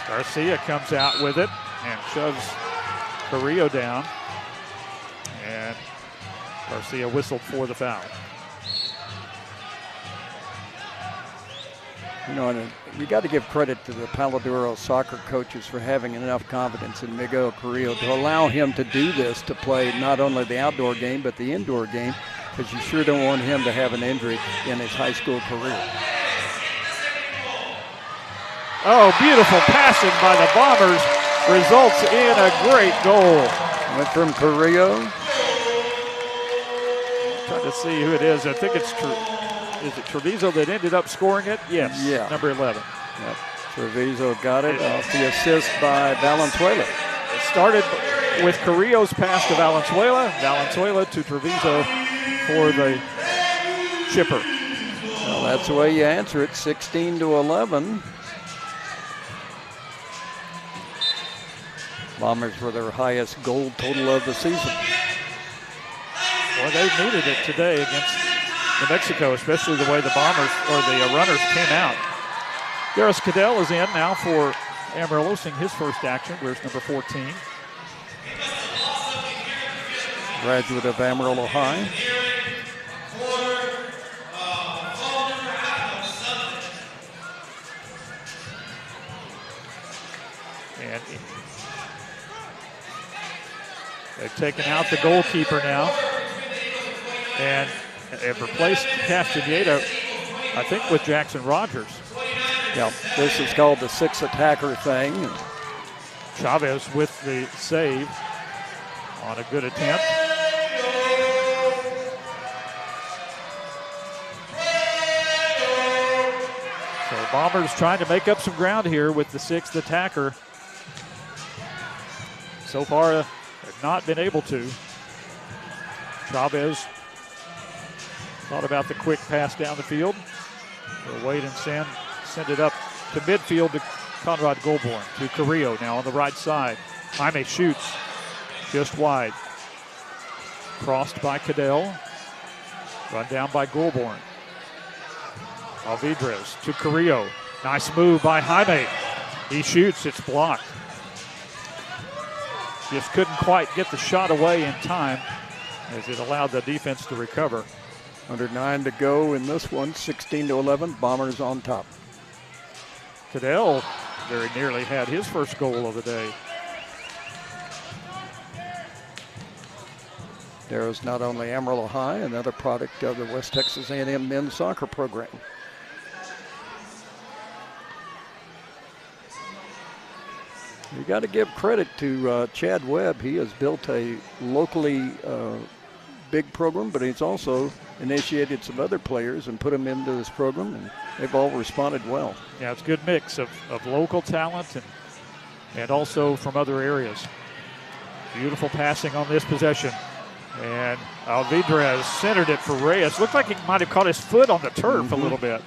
Garcia comes out with it and shoves Carrillo down. And Garcia whistled for the foul. You know, and you got to give credit to the Paladuro soccer coaches for having enough confidence in Miguel Carrillo to allow him to do this, to play not only the outdoor game but the indoor game, because you sure don't want him to have an injury in his high school career. Oh, beautiful passing by the Bombers results in a great goal. Went from Carrillo. Trying to see who it is. I think it's is it Treviso that ended up scoring it? Yes, Yeah. number 11. Yep. Treviso got it off the assist by Valenzuela. It started with Carrillo's pass to Valenzuela. Valenzuela to Treviso for the chipper. Well, that's the way you answer it, 16-11. Bombers were their highest goal total of the season. Well, they needed it today against New Mexico, especially the way the Bombers or the runners came out. Garris Cadell is in now for Amarillo, seeing his first action. Where's number 14? Graduate of Amarillo High. And they've taken out the goalkeeper now and have replaced Castaneda, I think, with Jackson Rogers. Yeah, this is called the six attacker thing. Chavez with the save on a good attempt. So Bombers trying to make up some ground here with the sixth attacker. So far, have not been able to. Chavez thought about the quick pass down the field. They'll wait and send it up to midfield to Conrad Goldborn, to Carrillo now on the right side. Jaime shoots just wide. Crossed by Cadell. Run down by Goldborn. Alvidrez to Carrillo. Nice move by Jaime. He shoots, it's blocked. Just couldn't quite get the shot away in time as it allowed the defense to recover. Under 9 to go in this one, 16-11, Bombers on top. Cadell very nearly had his first goal of the day. There's not only Amarillo High, another product of the West Texas A&M men's soccer program. You got to give credit to Chad Webb. He has built a locally big program, but he's also initiated some other players and put them into this program, and they've all responded well. Yeah, it's a good mix of local talent and also from other areas. Beautiful passing on this possession. And Alvidrez centered it for Reyes. Looked like he might have caught his foot on the turf a little bit.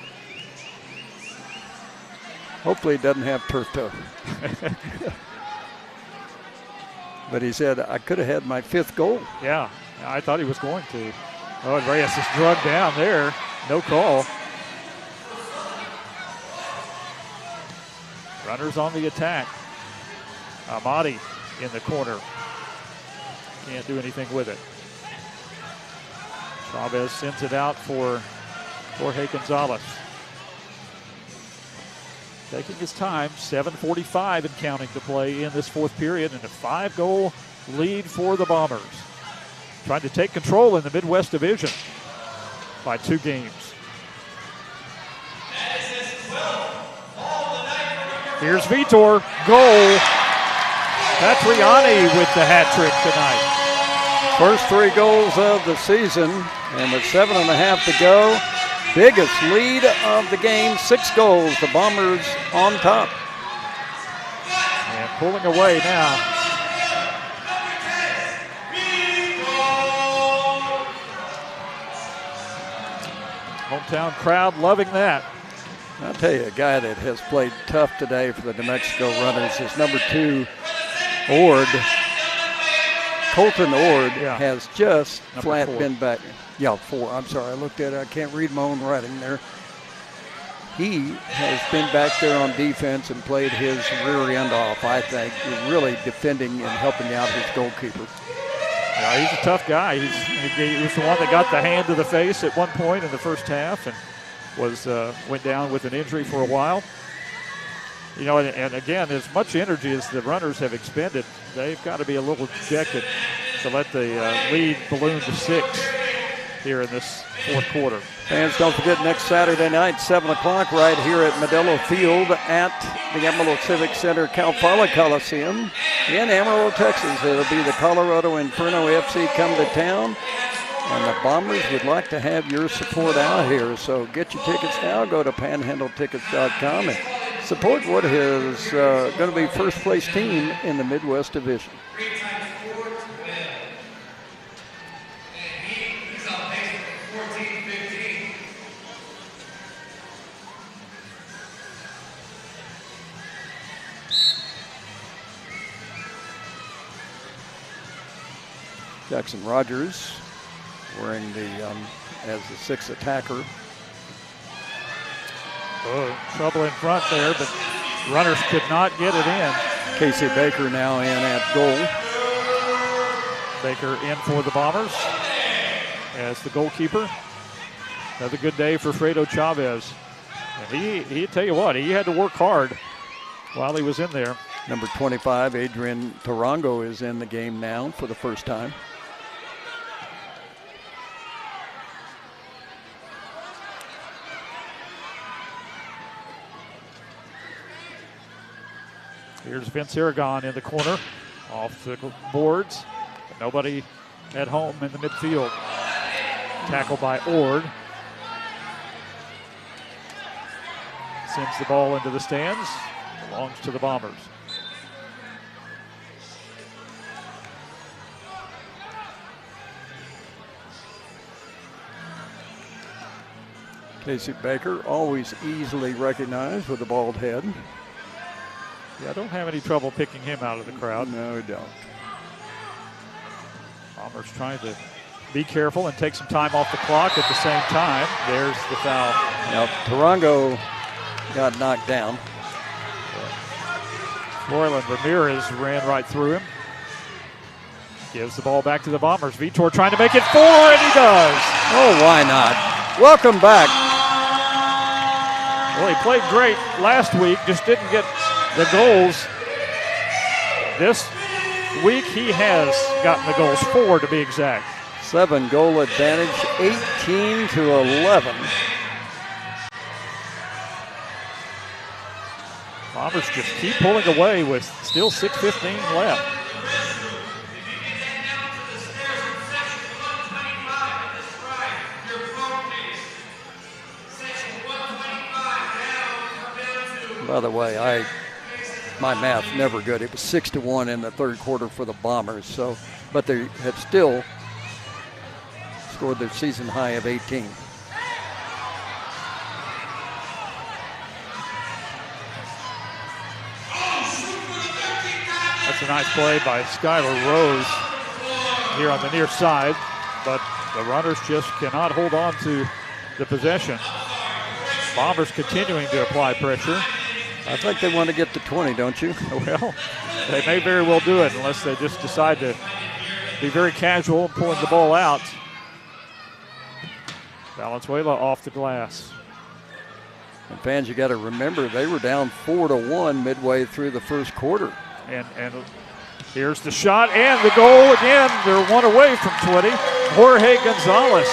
Hopefully he doesn't have turf toe. But he said, I could have had my 5th goal. Yeah, I thought he was going to. Oh, and Reyes is drugged down there. No call. Runners on the attack. Amadi in the corner. Can't do anything with it. Chavez sends it out for Jorge Gonzalez. Taking his time, 7:45 and counting to play in this fourth period, and a 5-goal lead for the Bombers. Trying to take control in the Midwest Division. by 2 games. Here's Vitor, goal. Patriani with the hat trick tonight. First 3 goals of the season, and with 7.5 to go, biggest lead of the game, 6 goals. The Bombers on top. And pulling away now. Hometown crowd loving that. I'll tell you, a guy that has played tough today for the New Mexico Runners is number 2, Ord. Colton Ord has just Number flat 4. been back. Yeah, 4. I'm sorry, I looked at it. I can't read my own writing there. He has been back there on defense and played his rear end off, I think, really defending and helping out his goalkeeper. Yeah, he's a tough guy. He was the one that got the hand to the face at one point in the first half and went down with an injury for a while. You know, and again, as much energy as the Runners have expended, they've got to be a little dejected to let the lead balloon to 6 here in this fourth quarter. Fans, don't forget next Saturday night, 7 o'clock, right here at Modelo Field at the Amarillo Civic Center Cal Poly Coliseum in Amarillo, Texas. It'll be the Colorado Inferno FC come to town. And the Bombers would like to have your support out here. So get your tickets now. Go to panhandletickets.com and support what is going to be first place team in the Midwest Division. Jackson Rogers wearing as the 6th attacker. Oh, trouble in front there, but Runners could not get it in. Casey Baker now in at goal. Baker in for the Bombers as the goalkeeper. Another good day for Fredo Chavez. And he tell you what, he had to work hard while he was in there. Number 25, Adrian Tarango, is in the game now for the first time. Here's Vince Aragon in the corner, off the boards. Nobody at home in the midfield. Tackle by Ord. Sends the ball into the stands. Belongs to the Bombers. Casey Baker, always easily recognized with a bald head. Yeah, I don't have any trouble picking him out of the crowd. No, we don't. Bombers trying to be careful and take some time off the clock at the same time. There's the foul. Now, Tarango got knocked down. Royland Ramirez ran right through him. Gives the ball back to the Bombers. Vitor trying to make it 4, and he does. Oh, why not? Welcome back. Well, he played great last week, just didn't get the goals. This week he has gotten the goals, 4 to be exact. 7-goal advantage, 18-11. Bombers just keep pulling away with still 6:15 left. By the way, my math never good. It was 6-1 in the third quarter for the Bombers. So, but they have still scored their season high of 18. That's a nice play by Skylar Rose here on the near side, but the Runners just cannot hold on to the possession. Bombers continuing to apply pressure. I think they want to get to 20, don't you? Well, they may very well do it unless they just decide to be very casual and pulling the ball out. Valenzuela off the glass. And fans, you got to remember they were down 4-1 midway through the first quarter. And here's the shot and the goal again. They're 1 away from 20. Jorge Gonzalez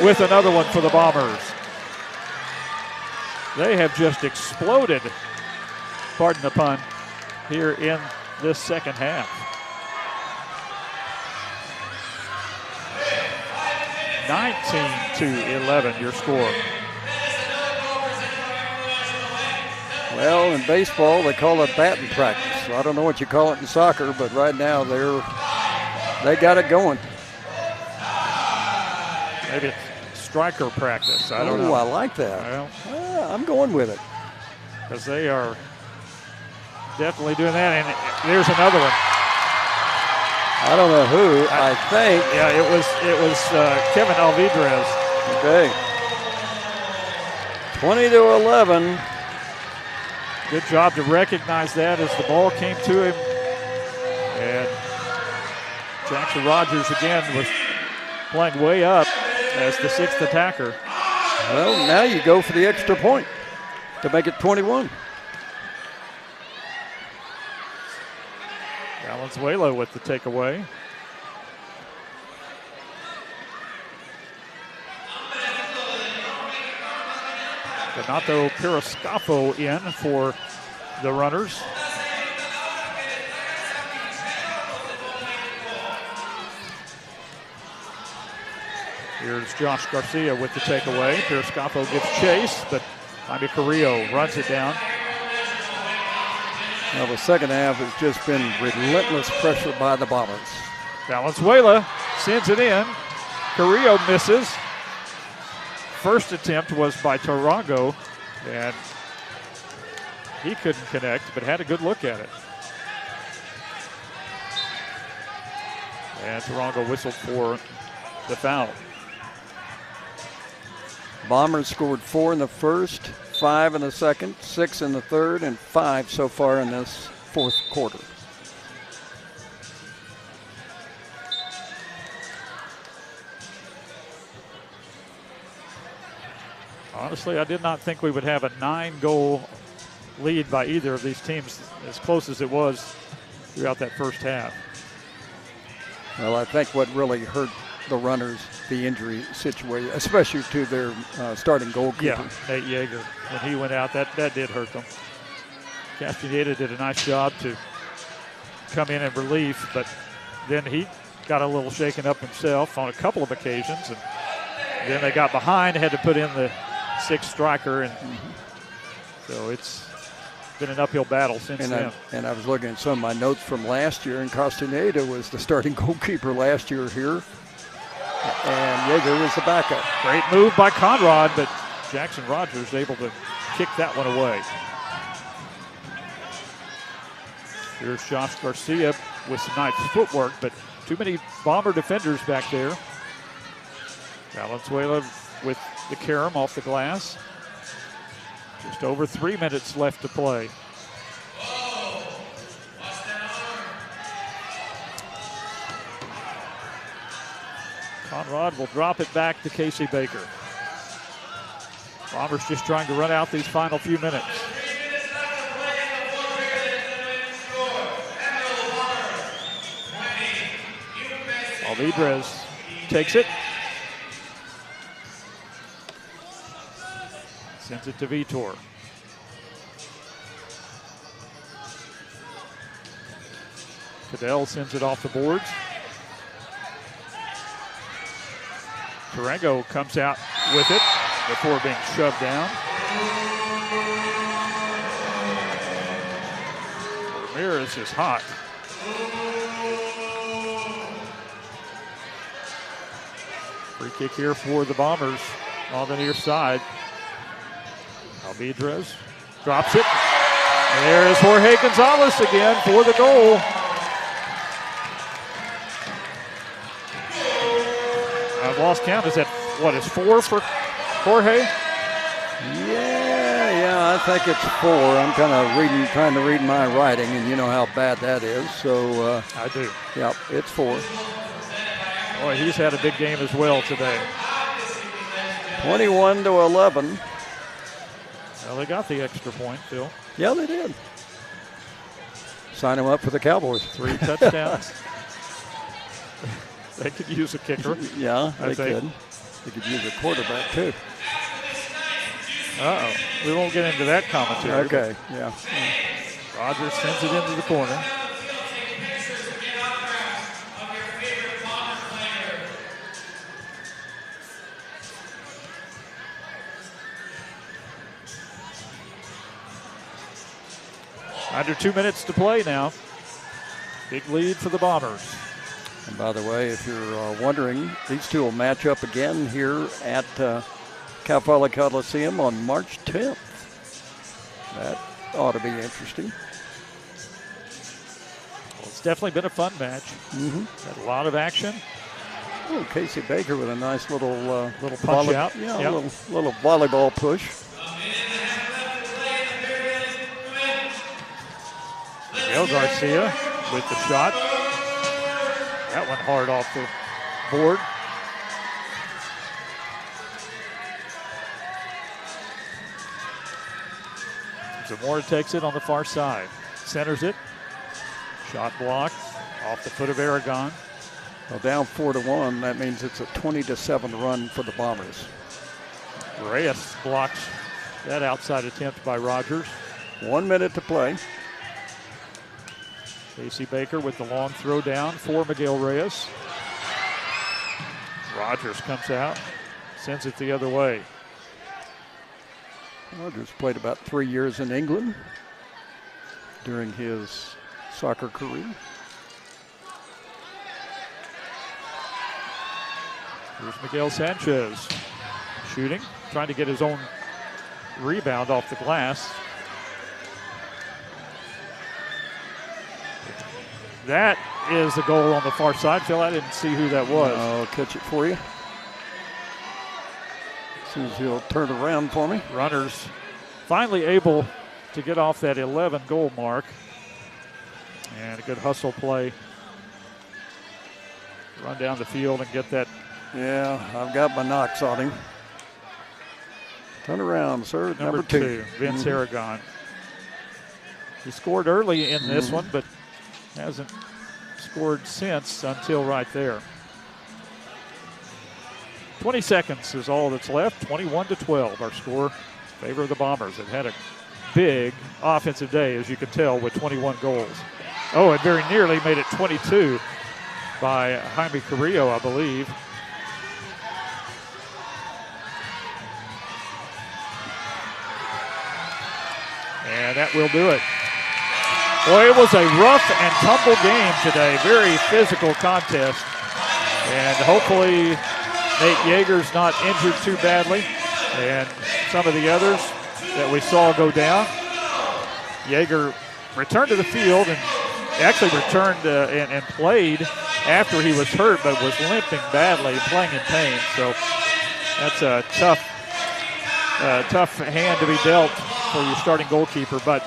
with another one for the Bombers. They have just exploded, pardon the pun, here in this second half. 19-11, your score. Well, in baseball, they call it batting practice. So I don't know what you call it in soccer, but right now they got it going. Maybe it's striker practice. I don't know. I like that. Well, I'm going with it. Because they are definitely doing that. And there's another one. I don't know who. I think. Yeah, it was Kevin Alvidrez. Okay. 20-11. Good job to recognize that as the ball came to him. And Jackson Rogers again was playing way up as the sixth attacker. Well, now you go for the extra point to make it 21. Valenzuela with the takeaway. Donato Periscafo in for the runners. Here's Josh Garcia with the takeaway. Periscafo gets chase, but Jaime Carrillo runs it down. Now the second half has just been relentless pressure by the Bombers. Valenzuela sends it in. Carrillo misses. First attempt was by Tarango, and he couldn't connect, but had a good look at it. And Tarango whistled for the foul. Bombers scored 4 in the first, 5 in the second, 6 in the third, and 5 so far in this fourth quarter. Honestly, I did not think we would have a 9-goal lead by either of these teams, as close as it was throughout that first half. Well, I think what really hurt the runners, the injury situation, especially to their starting goalkeeper. Yeah, Nate Yeager. When he went out, that did hurt them. Castaneda did a nice job to come in relief, but then he got a little shaken up himself on a couple of occasions, and then they got behind, had to put in the sixth striker, and so it's been an uphill battle since then. And I was looking at some of my notes from last year, and Castaneda was the starting goalkeeper last year here, and Yeager was the backup. Great move by Conrad, but Jackson Rogers able to kick that one away. Here's Josh Garcia with some nice footwork, but too many Bomber defenders back there. Valenzuela with the carom off the glass. Just over 3 minutes left to play. Conrad will drop it back to Casey Baker. Bombers just trying to run out these final few minutes. Alvidrez takes it. Sends it to Vitor. Cadell sends it off the boards. Tarango comes out with it before being shoved down. Ramirez is hot. Free kick here for the Bombers on the near side. Alvidrez drops it. And there is Jorge Gonzalez again for the goal. I've lost count. Is that, what, is 4 for Jorge? Yeah, I think it's 4. I'm kind of trying to read my writing, and you know how bad that is. So I do. Yeah, it's 4. Boy, he's had a big game as well today. 21-11. Well, they got the extra point, Phil. Yeah, they did. Sign him up for the Cowboys. 3 touchdowns. They could use a kicker. Yeah, they could. They could use a quarterback too. Uh-oh. We won't get into that commentary. Okay, yeah. Rogers sends it into the corner. Under 2 minutes to play now. Big lead for the Bombers. And by the way, if you're wondering, these two will match up again here at Cal Poly Coliseum on March 10th. That ought to be interesting. Well, it's definitely been a fun match. Had a lot of action. Oh, Casey Baker with a nice little punch out. Yeah, Yep. little volleyball push. Miguel Garcia with the shot. That went hard off the board. Zamora takes it on the far side. Centers it. Shot blocked off the foot of Aragon. Well, down 4-1. That means it's a 20-7 run for the Bombers. Reyes blocks that outside attempt by Rogers. 1 minute to play. Casey Baker with the long throw down for Miguel Reyes. Rogers comes out, sends it the other way. Rogers played about 3 years in England during his soccer career. Here's Miguel Sanchez shooting, trying to get his own rebound off the glass. That is the goal on the far side. Phil, I didn't see who that was. I'll catch it for you. As soon as he'll turn around for me. Runners finally able to get off that 11 goal mark. And a good hustle play. Run down the field and get that. Yeah, I've got my knocks on him. Turn around, sir. Number two. Vince Aragon. He scored early in this one, but hasn't scored since until right there. 20 seconds is all that's left. 21-12, our score in favor of the Bombers. They've had a big offensive day, as you can tell, with 21 goals. Oh, it very nearly made it 22 by Jaime Carrillo, I believe. And that will do it. Boy, it was a rough and tumble game today. Very physical contest. And hopefully Nate Yeager's not injured too badly. And some of the others that we saw go down. Yeager returned to the field and actually returned and played after he was hurt, but was limping badly, playing in pain. So that's a tough hand to be dealt for your starting goalkeeper. But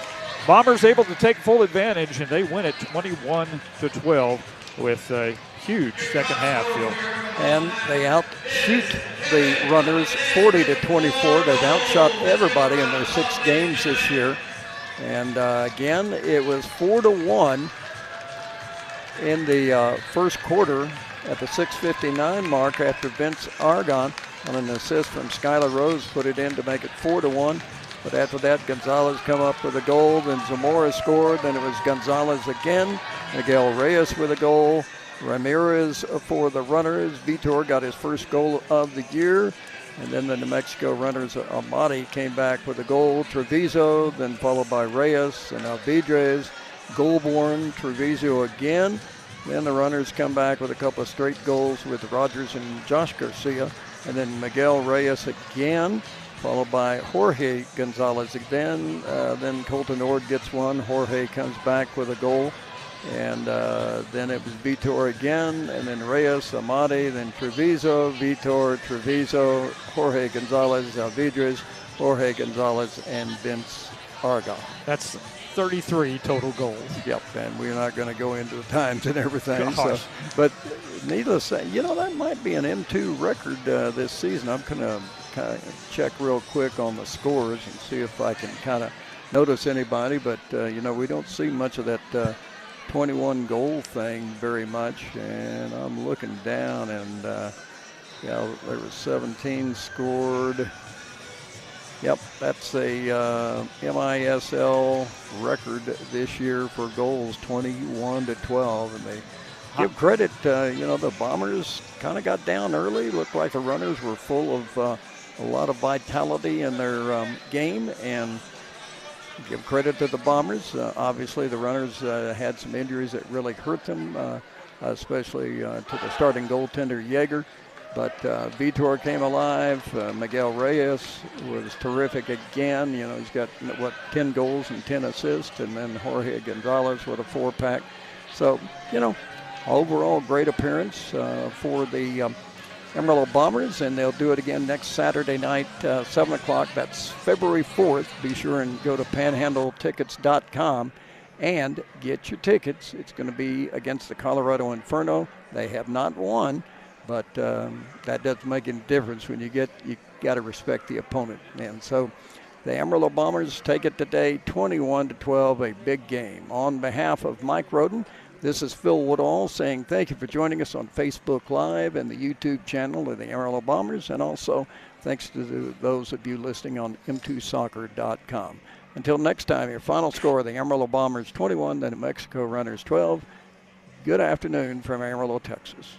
Bombers able to take full advantage, and they win it 21-12 with a huge second half, Phil. And they outshoot the Runners 40-24. They've outshot everybody in their 6 games this year. And again, it was 4-1 in the first quarter at the 6:59 mark after Vince Aragon on an assist from Skylar Rose put it in to make it 4-1. But after that, Gonzalez come up with a goal, then Zamora scored, then it was Gonzalez again, Miguel Reyes with a goal, Ramirez for the Runners, Vitor got his first goal of the year, and then the New Mexico Runners, Amati came back with a goal, Treviso, then followed by Reyes and Alvidrez, Goulbourne, Treviso again, then the Runners come back with a couple of straight goals with Rogers and Josh Garcia, and then Miguel Reyes again, followed by Jorge Gonzalez again. Then Colton Ord gets one. Jorge comes back with a goal. And then it was Vitor again, and then Reyes, Amati, then Treviso, Vitor, Treviso, Jorge Gonzalez, Alvidrez, Jorge Gonzalez, and Vince Aragon. That's 33 total goals. Yep, and we're not going to go into the times and everything. Gosh. So, but needless to say, that might be an M2 record this season. I'm going to kind of check real quick on the scores and see if I can kind of notice anybody. But, we don't see much of that 21 goal thing very much. And I'm looking down, and Yeah, there was 17 scored. Yep, that's a MISL record this year for goals, 21-12, and they give credit. The Bombers kind of got down early. Looked like the runners were full of a lot of vitality in their game, and give credit to the Bombers. Obviously, the runners had some injuries that really hurt them, especially to the starting goaltender, Yeager. But Vitor came alive. Miguel Reyes was terrific again. He's got, 10 goals and 10 assists. And then Jorge Gonzalez with a 4-pack. So, overall great appearance for the Amarillo Bombers. And they'll do it again next Saturday night, 7 o'clock. That's February 4th. Be sure and go to panhandletickets.com and get your tickets. It's going to be against the Colorado Inferno. They have not won. But that doesn't make any difference when you got to respect the opponent. And so the Amarillo Bombers take it today, 21-12, a big game. On behalf of Mike Roden, this is Phil Woodall saying thank you for joining us on Facebook Live and the YouTube channel of the Amarillo Bombers, and also thanks to those of you listening on m2soccer.com. Until next time, your final score, the Amarillo Bombers 21, the New Mexico Runners 12. Good afternoon from Amarillo, Texas.